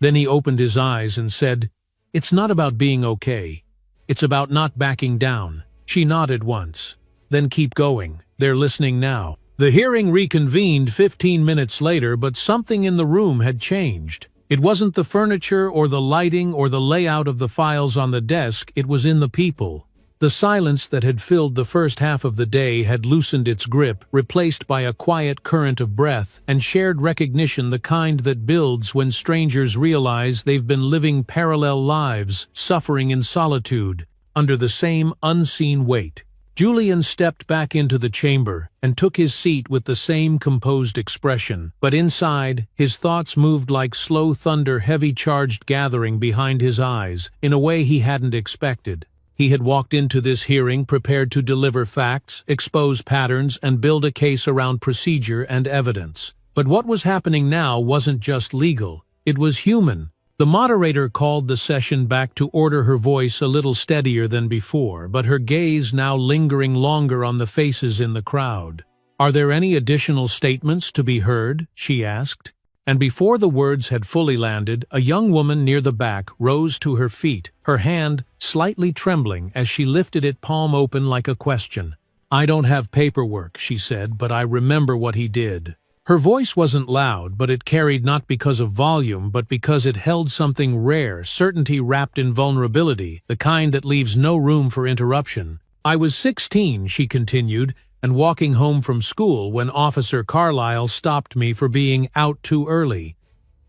Then he opened his eyes and said, "It's not about being okay. It's about not backing down." She nodded once. "Then keep going. They're listening now." The hearing reconvened 15 minutes later, but something in the room had changed. It wasn't the furniture or the lighting or the layout of the files on the desk, it was in the people. The silence that had filled the first half of the day had loosened its grip, replaced by a quiet current of breath and shared recognition, the kind that builds when strangers realize they've been living parallel lives, suffering in solitude, under the same unseen weight. Julian stepped back into the chamber and took his seat with the same composed expression, but inside, his thoughts moved like slow thunder, heavy-charged gathering behind his eyes, in a way he hadn't expected. He had walked into this hearing prepared to deliver facts, expose patterns, and build a case around procedure and evidence. But what was happening now wasn't just legal, it was human. The moderator called the session back to order, her voice a little steadier than before, but her gaze now lingering longer on the faces in the crowd. "Are there any additional statements to be heard?" she asked. And before the words had fully landed, a young woman near the back rose to her feet, her hand slightly trembling as she lifted it, palm open, like a question. "I don't have paperwork," she said, "but I remember what he did." Her voice wasn't loud, but it carried not because of volume, but because it held something rare, certainty wrapped in vulnerability, the kind that leaves no room for interruption. "I was 16, she continued, and walking home from school when Officer Carlyle stopped me for being out too early.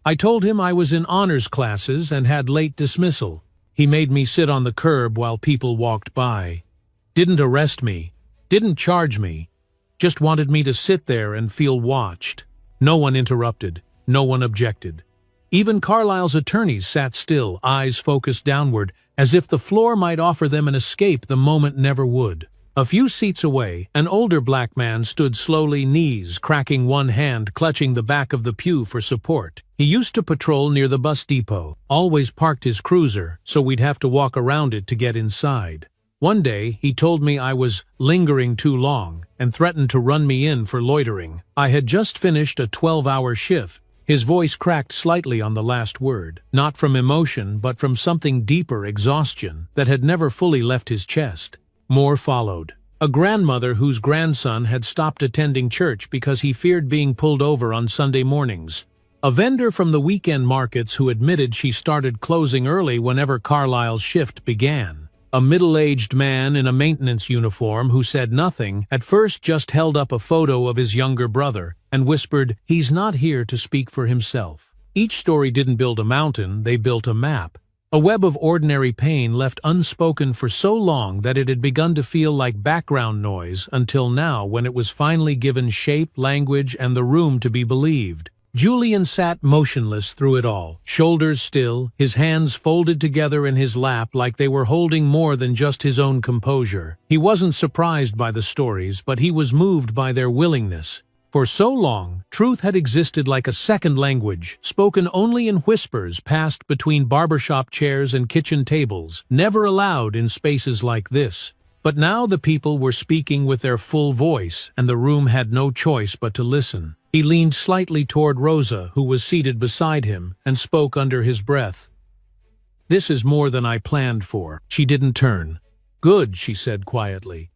I told him I was in honors classes and had late dismissal. He made me sit on the curb while people walked by. Didn't arrest me, didn't charge me, just wanted me to sit there and feel watched. No one interrupted, no one objected. Even Carlyle's attorneys sat still, eyes focused downward, as if the floor might offer them an escape the moment never would. A few seats away, an older black man stood slowly, knees cracking, one hand clutching the back of the pew for support. He used to patrol near the bus depot, always parked his cruiser, so we'd have to walk around it to get inside. One day, he told me I was lingering too long and threatened to run me in for loitering. I had just finished a 12-hour shift. His voice cracked slightly on the last word, not from emotion but from something deeper, exhaustion, that had never fully left his chest. More followed. A grandmother whose grandson had stopped attending church because he feared being pulled over on Sunday mornings. A vendor from the weekend markets who admitted she started closing early whenever Carlyle's shift began. A middle-aged man in a maintenance uniform who said nothing, at first just held up a photo of his younger brother and whispered, "He's not here to speak for himself." Each story didn't build a mountain, they built a map. A web of ordinary pain left unspoken for so long that it had begun to feel like background noise until now, when it was finally given shape, language, and the room to be believed. Julian sat motionless through it all, shoulders still, his hands folded together in his lap like they were holding more than just his own composure. He wasn't surprised by the stories, but he was moved by their willingness. For so long, truth had existed like a second language, spoken only in whispers passed between barbershop chairs and kitchen tables, never allowed in spaces like this. But now the people were speaking with their full voice, and the room had no choice but to listen. He leaned slightly toward Rosa, who was seated beside him, and spoke under his breath. "This is more than I planned for." She didn't turn. "Good," she said quietly.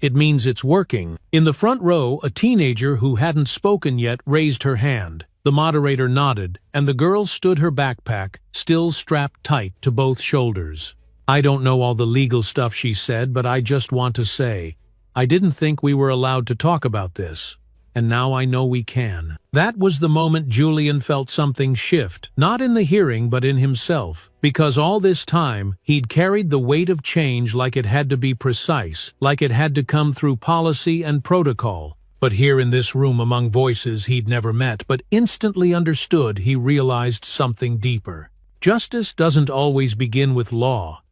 "It means it's working." In the front row, a teenager who hadn't spoken yet raised her hand. The moderator nodded, and the girl stood her backpack, still strapped tight to both shoulders. "I don't know all the legal stuff," she said, "but I just want to say, I didn't think we were allowed to talk about this. And now I know we can." That was the moment Julian felt something shift, not in the hearing but in himself, because all this time he'd carried the weight of change like it had to be precise, like it had to come through policy and protocol. But here in this room among voices he'd never met but instantly understood, he realized something deeper. Justice doesn't always begin with law.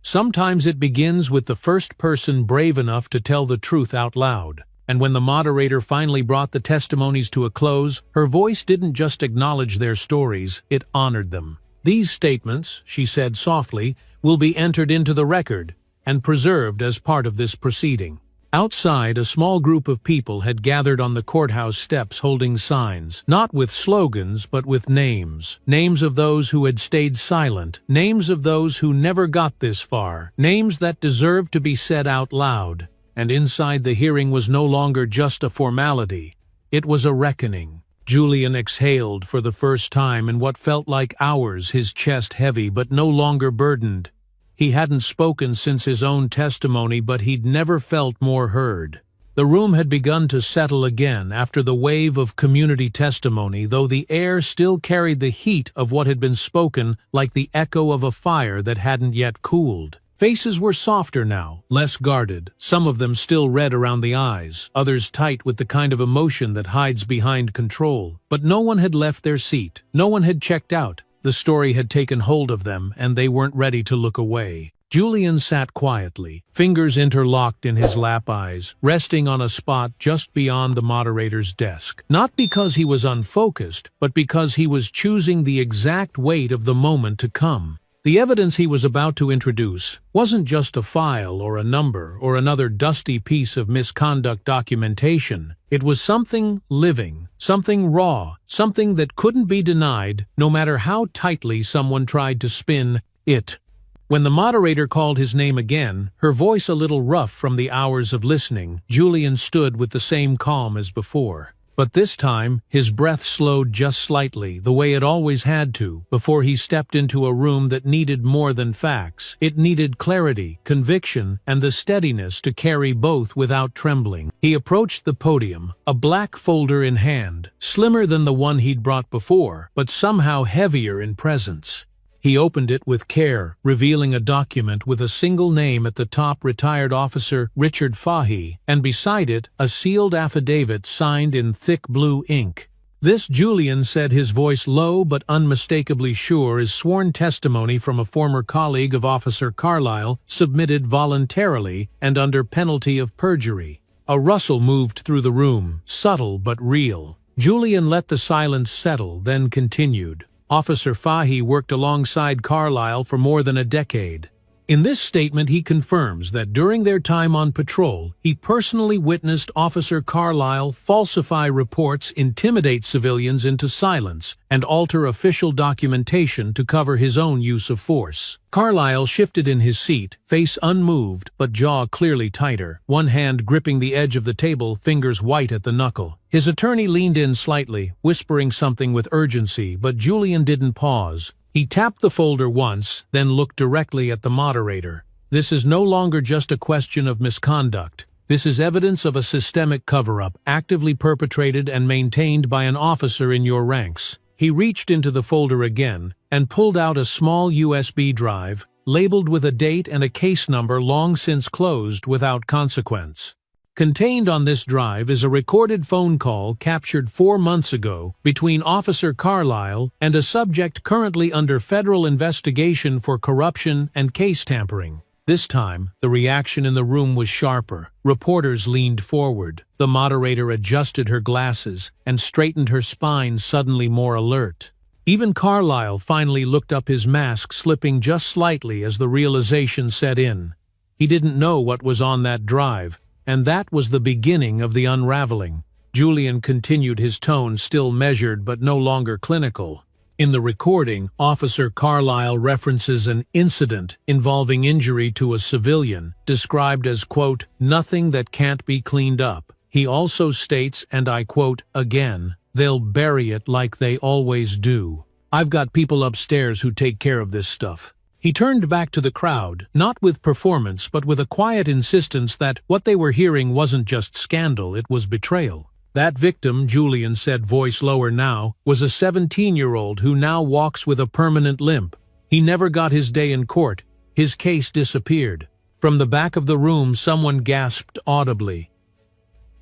Sometimes it begins with the first person brave enough to tell the truth out loud. And when the moderator finally brought the testimonies to a close, her voice didn't just acknowledge their stories, it honored them. "These statements," she said softly, "will be entered into the record and preserved as part of this proceeding." Outside, a small group of people had gathered on the courthouse steps holding signs, not with slogans but with names. Names of those who had stayed silent, names of those who never got this far, names that deserved to be said out loud. And inside, the hearing was no longer just a formality. It was a reckoning. Julian exhaled for the first time in what felt like hours, his chest heavy but no longer burdened. He hadn't spoken since his own testimony, but he'd never felt more heard. The room had begun to settle again after the wave of community testimony, though the air still carried the heat of what had been spoken like the echo of a fire that hadn't yet cooled. Faces were softer now, less guarded, some of them still red around the eyes, others tight with the kind of emotion that hides behind control. But no one had left their seat, no one had checked out. The story had taken hold of them, and they weren't ready to look away. Julian sat quietly, fingers interlocked in his lap eyes, resting on a spot just beyond the moderator's desk. Not because he was unfocused, but because he was choosing the exact weight of the moment to come. The evidence he was about to introduce wasn't just a file or a number or another dusty piece of misconduct documentation. It was something living, something raw, something that couldn't be denied no matter how tightly someone tried to spin it. When the moderator called his name again, her voice a little rough from the hours of listening, Julian stood with the same calm as before. But this time, his breath slowed just slightly, the way it always had to, before he stepped into a room that needed more than facts. It needed clarity, conviction, and the steadiness to carry both without trembling. He approached the podium, a black folder in hand, slimmer than the one he'd brought before, but somehow heavier in presence. He opened it with care, revealing a document with a single name at the top: Retired Officer Richard Fahey, and beside it, a sealed affidavit signed in thick blue ink. This, Julian said, his voice low but unmistakably sure, is sworn testimony from a former colleague of Officer Carlyle, submitted voluntarily and under penalty of perjury. A rustle moved through the room, subtle but real. Julian let the silence settle, then continued. Officer Fahey worked alongside Carlyle for more than a decade. In this statement, he confirms that during their time on patrol, he personally witnessed Officer Carlyle falsify reports, intimidate civilians into silence, and alter official documentation to cover his own use of force. Carlyle shifted in his seat, face unmoved, but jaw clearly tighter, one hand gripping the edge of the table, fingers white at the knuckle. His attorney leaned in slightly, whispering something with urgency, but Julian didn't pause. He tapped the folder once, then looked directly at the moderator. This is no longer just a question of misconduct. This is evidence of a systemic cover-up, actively perpetrated and maintained by an officer in your ranks. He reached into the folder again and pulled out a small USB drive, labeled with a date and a case number long since closed without consequence. Contained on this drive is a recorded phone call captured 4 months ago between Officer Carlyle and a subject currently under federal investigation for corruption and case tampering. This time, the reaction in the room was sharper. Reporters leaned forward. The moderator adjusted her glasses and straightened her spine, suddenly more alert. Even Carlyle finally looked up, his mask slipping just slightly as the realization set in. He didn't know what was on that drive, and that was the beginning of the unraveling. Julian continued, his tone still measured but no longer clinical. In the recording, Officer Carlyle references an incident involving injury to a civilian, described as, quote, nothing that can't be cleaned up. He also states, and I quote again, they'll bury it like they always do. I've got people upstairs who take care of this stuff. He turned back to the crowd, not with performance but with a quiet insistence that what they were hearing wasn't just scandal, it was betrayal. That victim, Julian said, voice lower now, was a 17-year-old who now walks with a permanent limp. He never got his day in court. His case disappeared. From the back of the room, someone gasped audibly.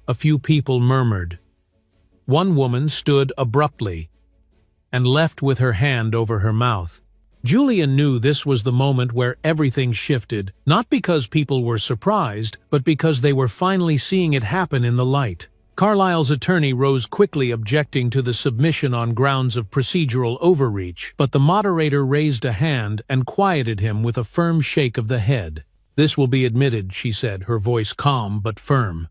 A few people murmured. One woman stood abruptly and left with her hand over her mouth. Julian knew this was the moment where everything shifted, not because people were surprised, but because they were finally seeing it happen in the light. Carlyle's attorney rose quickly, objecting to the submission on grounds of procedural overreach, but the moderator raised a hand and quieted him with a firm shake of the head. This will be admitted, she said, her voice calm but firm,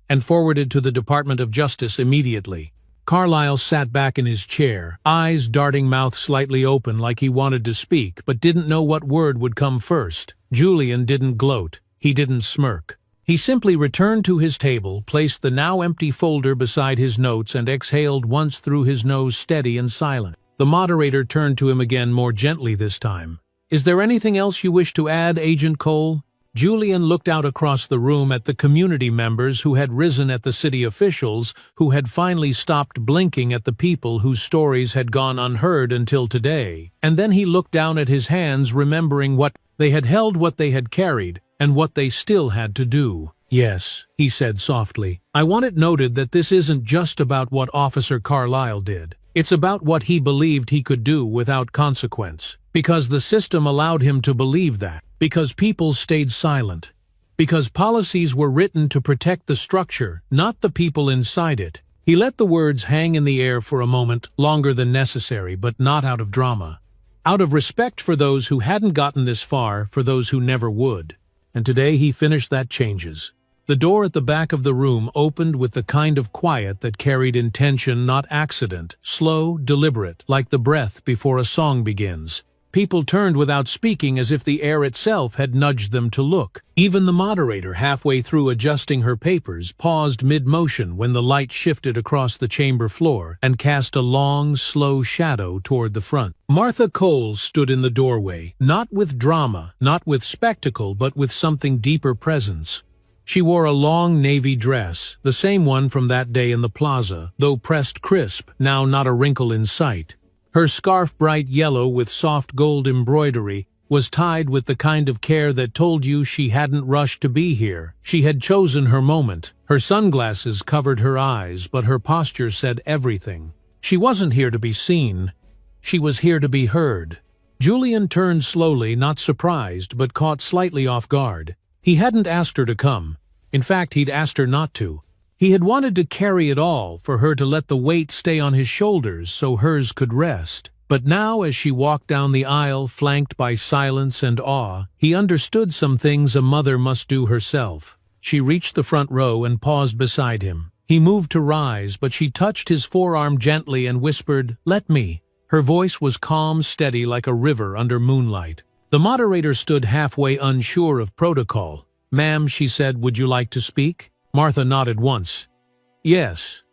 and forwarded to the Department of Justice immediately. Carlyle sat back in his chair, eyes darting, mouth slightly open like he wanted to speak but didn't know what word would come first. Julian didn't gloat. He didn't smirk. He simply returned to his table, placed the now empty folder beside his notes, and exhaled once through his nose, steady and silent. The moderator turned to him again, more gently this time. Is there anything else you wish to add, Agent Cole? Julian looked out across the room at the community members who had risen, at the city officials who had finally stopped blinking, at the people whose stories had gone unheard until today. And then he looked down at his hands, remembering what they had held, what they had carried, and what they still had to do. Yes, he said softly. I want it noted that this isn't just about what Officer Carlyle did. It's about what he believed he could do without consequence. Because the system allowed him to believe that. Because people stayed silent. Because policies were written to protect the structure, not the people inside it. He let the words hang in the air for a moment, longer than necessary, but not out of drama. Out of respect for those who hadn't gotten this far, for those who never would. And today he finished that changes. The door at the back of the room opened with the kind of quiet that carried intention, not accident, slow, deliberate, like the breath before a song begins. People turned without speaking as if the air itself had nudged them to look. Even the moderator, halfway through adjusting her papers, paused mid-motion when the light shifted across the chamber floor and cast a long, slow shadow toward the front. Martha Cole stood in the doorway, not with drama, not with spectacle, but with something deeper presence. She wore a long navy dress, the same one from that day in the plaza, though pressed crisp, now not a wrinkle in sight. Her scarf, bright yellow with soft gold embroidery, was tied with the kind of care that told you she hadn't rushed to be here. She had chosen her moment. Her sunglasses covered her eyes, but her posture said everything. She wasn't here to be seen. She was here to be heard. Julian turned slowly, not surprised, but caught slightly off guard. He hadn't asked her to come. In fact, he'd asked her not to. He had wanted to carry it all, for her to let the weight stay on his shoulders so hers could rest. But now, as she walked down the aisle, flanked by silence and awe, he understood some things a mother must do herself. She reached the front row and paused beside him. He moved to rise, but she touched his forearm gently and whispered, "Let me." Her voice was calm, steady, like a river under moonlight. The moderator stood halfway, unsure of protocol. "Ma'am," she said, "would you like to speak?" Martha nodded once. "Yes.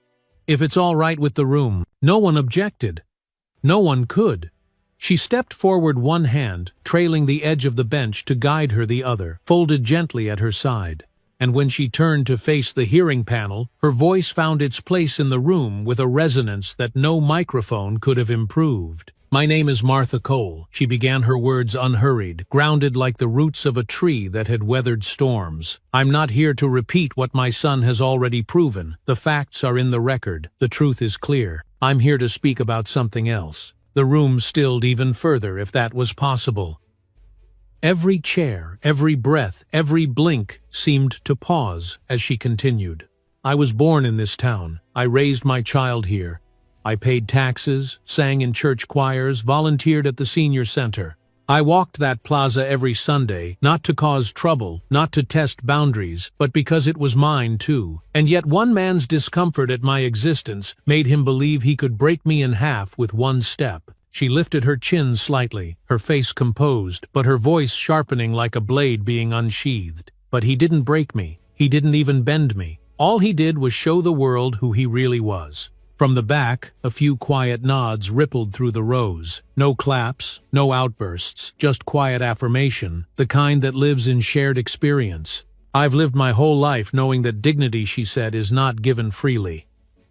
If it's all right with the room." No one objected. No one could. She stepped forward, one hand, trailing the edge of the bench to guide her the other, folded gently at her side. And when she turned to face the hearing panel, her voice found its place in the room with a resonance that no microphone could have improved. "My name is Martha Cole." She began her words unhurried, grounded like the roots of a tree that had weathered storms. "I'm not here to repeat what my son has already proven. The facts are in the record. The truth is clear. I'm here to speak about something else." The room stilled even further, if that was possible. Every chair, every breath, every blink seemed to pause as she continued. "I was born in this town. I raised my child here. I paid taxes, sang in church choirs, volunteered at the senior center. I walked that plaza every Sunday, not to cause trouble, not to test boundaries, but because it was mine too. And yet one man's discomfort at my existence made him believe he could break me in half with one step." She lifted her chin slightly, her face composed, but her voice sharpening like a blade being unsheathed. "But he didn't break me. He didn't even bend me. All he did was show the world who he really was." From the back, a few quiet nods rippled through the rows. No claps, no outbursts, just quiet affirmation, the kind that lives in shared experience. "I've lived my whole life knowing that dignity," she said, "is not given freely.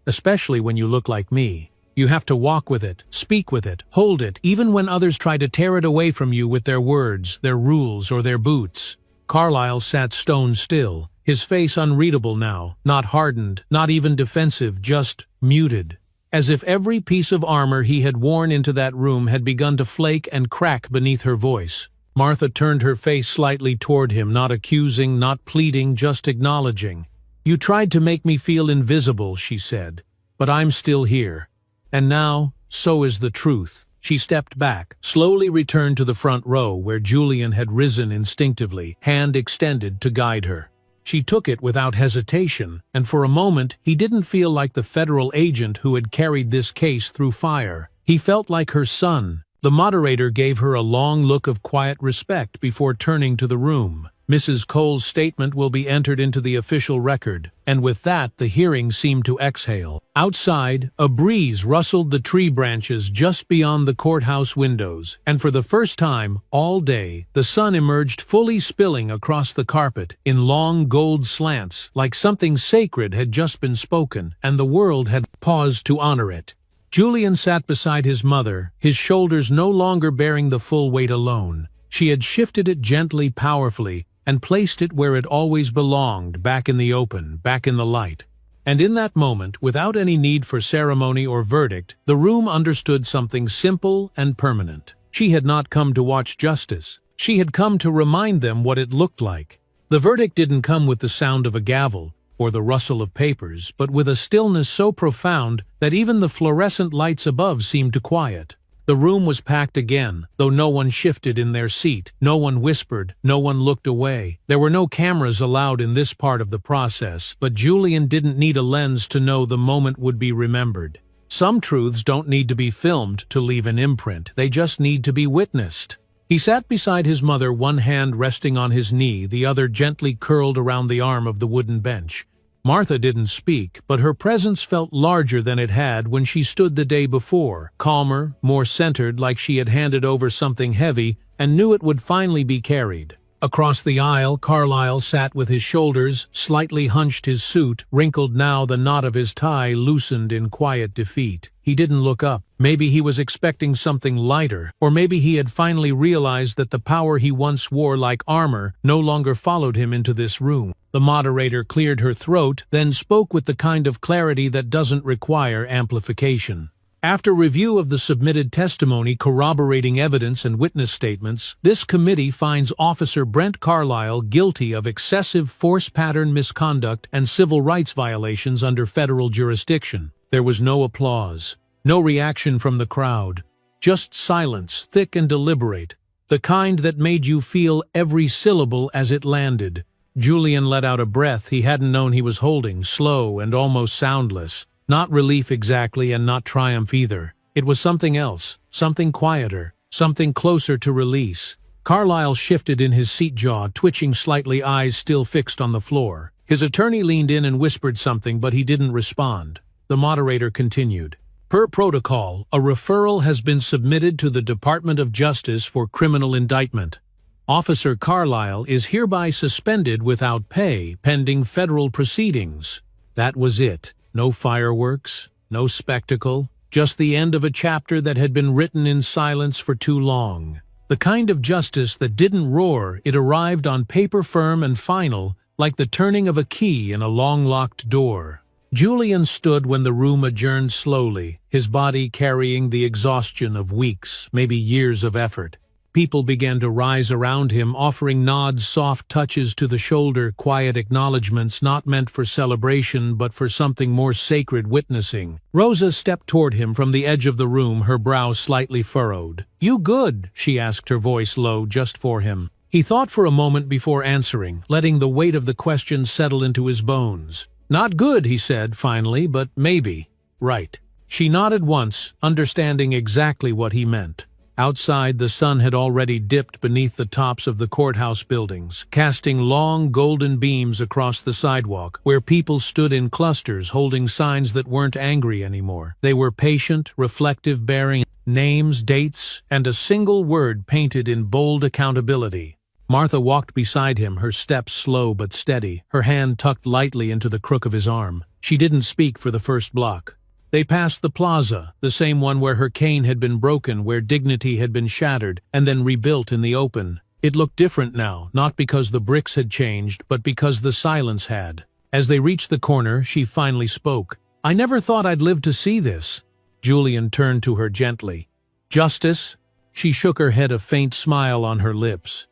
Especially when you look like me. You have to walk with it, speak with it, hold it, even when others try to tear it away from you with their words, their rules, or their boots." Carlyle sat stone still, his face unreadable now, not hardened, not even defensive, just muted. As if every piece of armor he had worn into that room had begun to flake and crack beneath her voice. Martha turned her face slightly toward him, not accusing, not pleading, just acknowledging. "You tried to make me feel invisible," she said, "but I'm still here. And now, so is the truth." She stepped back, slowly returned to the front row where Julian had risen instinctively, hand extended to guide her. She took it without hesitation, and for a moment he didn't feel like the federal agent who had carried this case through fire. He felt like her son. The moderator gave her a long look of quiet respect before turning to the room. "Mrs. Cole's statement will be entered into the official record," and with that the hearing seemed to exhale. Outside, a breeze rustled the tree branches just beyond the courthouse windows, and for the first time, all day, the sun emerged fully, spilling across the carpet, in long gold slants, like something sacred had just been spoken, and the world had paused to honor it. Julian sat beside his mother, his shoulders no longer bearing the full weight alone. She had shifted it gently, powerfully, and placed it where it always belonged, back in the open, back in the light. And in that moment, without any need for ceremony or verdict, the room understood something simple and permanent. She had not come to watch justice. She had come to remind them what it looked like. The verdict didn't come with the sound of a gavel or the rustle of papers, but with a stillness so profound that even the fluorescent lights above seemed to quiet. The room was packed again, though no one shifted in their seat, no one whispered, no one looked away. There were no cameras allowed in this part of the process, but Julian didn't need a lens to know the moment would be remembered. Some truths don't need to be filmed to leave an imprint, they just need to be witnessed. He sat beside his mother, one hand resting on his knee, the other gently curled around the arm of the wooden bench. Martha didn't speak, but her presence felt larger than it had when she stood the day before, calmer, more centered, like she had handed over something heavy and knew it would finally be carried. Across the aisle, Carlyle sat with his shoulders slightly hunched, his suit wrinkled now, the knot of his tie loosened in quiet defeat. He didn't look up. Maybe he was expecting something lighter, or maybe he had finally realized that the power he once wore like armor no longer followed him into this room. The moderator cleared her throat, then spoke with the kind of clarity that doesn't require amplification. After review of the submitted testimony, corroborating evidence and witness statements, this committee finds Officer Brent Carlyle guilty of excessive force pattern misconduct and civil rights violations under federal jurisdiction. There was no applause, no reaction from the crowd, just silence, thick and deliberate, the kind that made you feel every syllable as it landed. Julian let out a breath he hadn't known he was holding, slow and almost soundless. Not relief exactly, and not triumph either. It was something else, something quieter, something closer to release. Carlyle shifted in his seat, jaw twitching slightly, eyes still fixed on the floor. His attorney leaned in and whispered something, but he didn't respond. The moderator continued. Per protocol, a referral has been submitted to the Department of Justice for criminal indictment. Officer Carlyle is hereby suspended without pay pending federal proceedings. That was it. No fireworks, no spectacle, just the end of a chapter that had been written in silence for too long. The kind of justice that didn't roar, it arrived on paper, firm and final, like the turning of a key in a long-locked door. Julian stood when the room adjourned slowly, his body carrying the exhaustion of weeks, maybe years of effort. People began to rise around him, offering nods, soft touches to the shoulder, quiet acknowledgments not meant for celebration but for something more sacred, witnessing. Rosa stepped toward him from the edge of the room, her brow slightly furrowed. "You good?" she asked, her voice low, just for him. He thought for a moment before answering, letting the weight of the question settle into his bones. "Not good," he said finally, "but maybe." "Right." She nodded once, understanding exactly what he meant. Outside, the sun had already dipped beneath the tops of the courthouse buildings, casting long golden beams across the sidewalk, where people stood in clusters holding signs that weren't angry anymore. They were patient, reflective, bearing names, dates, and a single word painted in bold accountability. Martha walked beside him, her steps slow but steady, her hand tucked lightly into the crook of his arm. She didn't speak for the first block. They passed the plaza, the same one where her cane had been broken, where dignity had been shattered, and then rebuilt in the open. It looked different now, not because the bricks had changed, but because the silence had. As they reached the corner, she finally spoke. "I never thought I'd live to see this." Julian turned to her gently. "Justice?" She shook her head, a faint smile on her lips.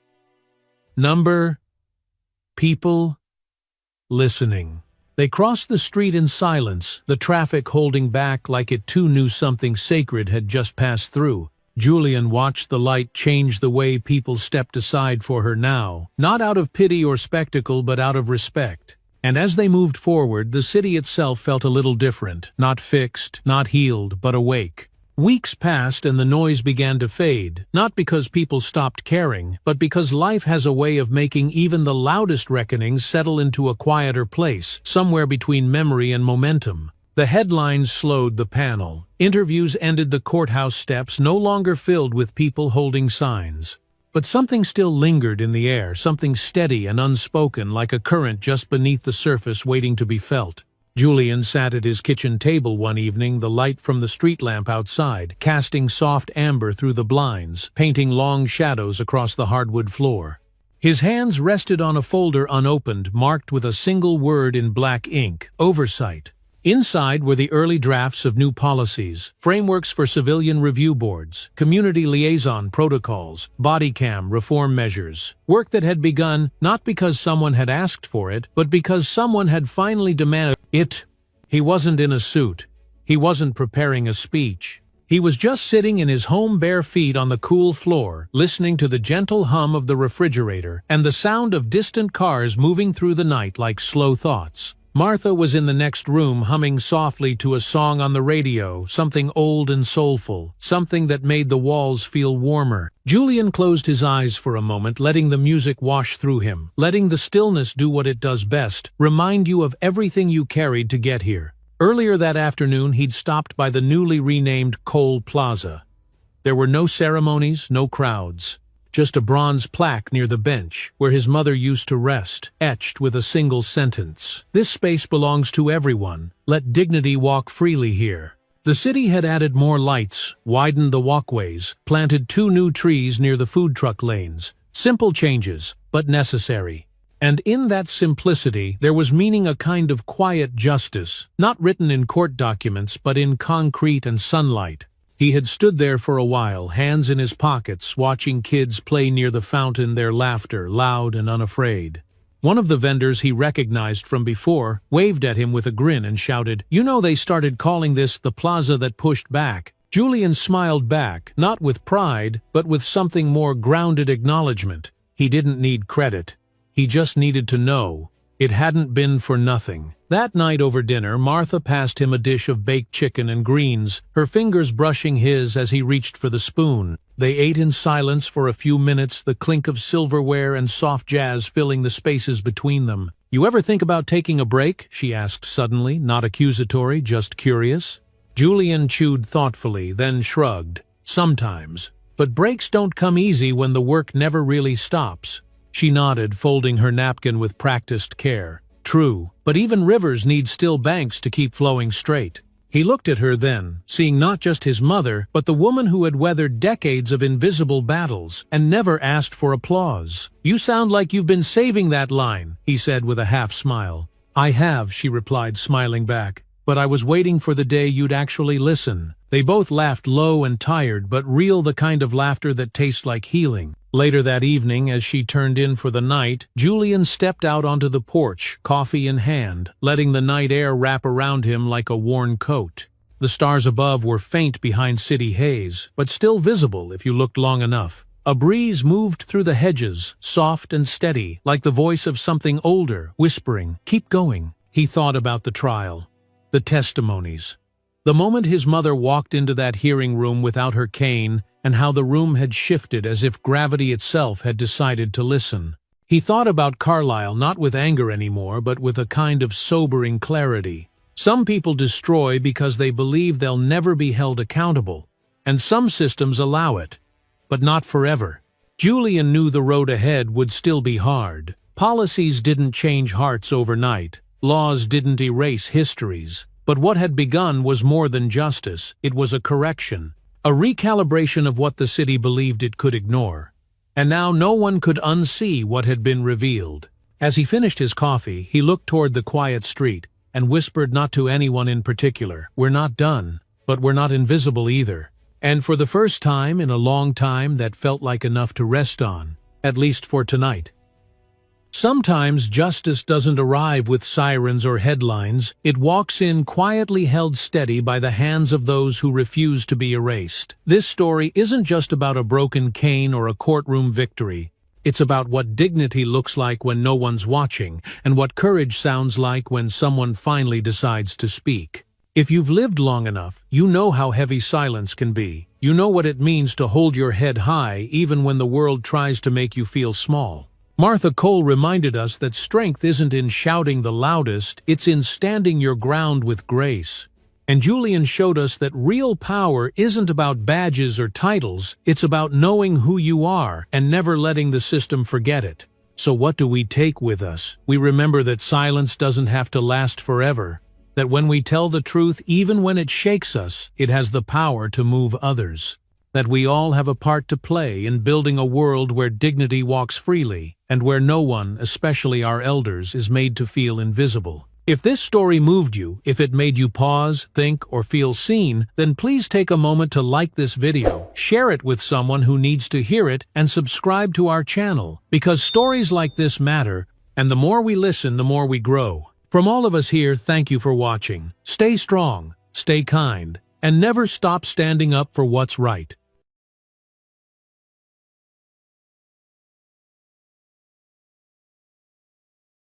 "Number? People? Listening." They crossed the street in silence, the traffic holding back like it too knew something sacred had just passed through. Julian watched the light change the way people stepped aside for her now, not out of pity or spectacle but out of respect. And as they moved forward, the city itself felt a little different, not fixed, not healed, but awake. Weeks passed and the noise began to fade, not because people stopped caring, but because life has a way of making even the loudest reckonings settle into a quieter place, somewhere between memory and momentum. The headlines slowed the panel. Interviews ended the courthouse steps, no longer filled with people holding signs. But something still lingered in the air, something steady and unspoken, like a current just beneath the surface waiting to be felt. Julian sat at his kitchen table one evening, the light from the street lamp outside, casting soft amber through the blinds, painting long shadows across the hardwood floor. His hands rested on a folder unopened, marked with a single word in black ink: oversight. Inside were the early drafts of new policies, frameworks for civilian review boards, community liaison protocols, body cam reform measures. Work that had begun not because someone had asked for it, but because someone had finally demanded it. He wasn't in a suit. He wasn't preparing a speech. He was just sitting in his home, bare feet on the cool floor, listening to the gentle hum of the refrigerator and the sound of distant cars moving through the night like slow thoughts. Martha was in the next room humming softly to a song on the radio, something old and soulful, something that made the walls feel warmer. Julian closed his eyes for a moment, letting the music wash through him, letting the stillness do what it does best, remind you of everything you carried to get here. Earlier that afternoon, he'd stopped by the newly renamed Cole Plaza. There were no ceremonies, no crowds. Just a bronze plaque near the bench, where his mother used to rest, etched with a single sentence. "This space belongs to everyone. Let dignity walk freely here." The city had added more lights, widened the walkways, planted 2 new trees near the food truck lanes. Simple changes, but necessary. And in that simplicity there was meaning, a kind of quiet justice, not written in court documents but in concrete and sunlight. He had stood there for a while, hands in his pockets, watching kids play near the fountain, their laughter loud and unafraid. One of the vendors he recognized from before waved at him with a grin and shouted, "You know, they started calling this the plaza that pushed back." Julian smiled back, not with pride, but with something more grounded acknowledgement. He didn't need credit. He just needed to know it hadn't been for nothing. That night over dinner, Martha passed him a dish of baked chicken and greens, her fingers brushing his as he reached for the spoon. They ate in silence for a few minutes, the clink of silverware and soft jazz filling the spaces between them. "You ever think about taking a break?" she asked suddenly, not accusatory, just curious. Julian chewed thoughtfully, then shrugged. "Sometimes. But breaks don't come easy when the work never really stops." She nodded, folding her napkin with practiced care. "True, but even rivers need still banks to keep flowing straight." He looked at her then, seeing not just his mother, but the woman who had weathered decades of invisible battles and never asked for applause. "You sound like you've been saving that line," he said with a half-smile. "I have," she replied, smiling back. "But I was waiting for the day you'd actually listen." They both laughed, low and tired, but real, the kind of laughter that tastes like healing. Later that evening, as she turned in for the night, Julian stepped out onto the porch, coffee in hand, letting the night air wrap around him like a worn coat. The stars above were faint behind city haze, but still visible if you looked long enough. A breeze moved through the hedges, soft and steady, like the voice of something older, whispering, "Keep going." He thought about the trial, the testimonies. The moment his mother walked into that hearing room without her cane, and how the room had shifted as if gravity itself had decided to listen. He thought about Carlyle, not with anger anymore, but with a kind of sobering clarity. Some people destroy because they believe they'll never be held accountable, and some systems allow it, but not forever. Julian knew the road ahead would still be hard. Policies didn't change hearts overnight. Laws didn't erase histories. But what had begun was more than justice. It was a correction. A recalibration of what the city believed it could ignore. And now no one could unsee what had been revealed. As he finished his coffee, he looked toward the quiet street and whispered, not to anyone in particular, "We're not done, but we're not invisible either." And for the first time in a long time, that felt like enough to rest on, at least for tonight. Sometimes justice doesn't arrive with sirens or headlines. It walks in quietly, held steady by the hands of those who refuse to be erased. This story isn't just about a broken cane or a courtroom victory. It's about what dignity looks like when no one's watching, and what courage sounds like when someone finally decides to speak. If you've lived long enough, you know how heavy silence can be. You know what it means to hold your head high even when the world tries to make you feel small. Martha Cole reminded us that strength isn't in shouting the loudest, it's in standing your ground with grace. And Julian showed us that real power isn't about badges or titles, it's about knowing who you are and never letting the system forget it. So what do we take with us? We remember that silence doesn't have to last forever, that when we tell the truth, even when it shakes us, it has the power to move others. That we all have a part to play in building a world where dignity walks freely, and where no one, especially our elders, is made to feel invisible. If this story moved you, if it made you pause, think, or feel seen, then please take a moment to like this video, share it with someone who needs to hear it, and subscribe to our channel, because stories like this matter, and the more we listen, the more we grow. From all of us here, thank you for watching. Stay strong, stay kind, and never stop standing up for what's right.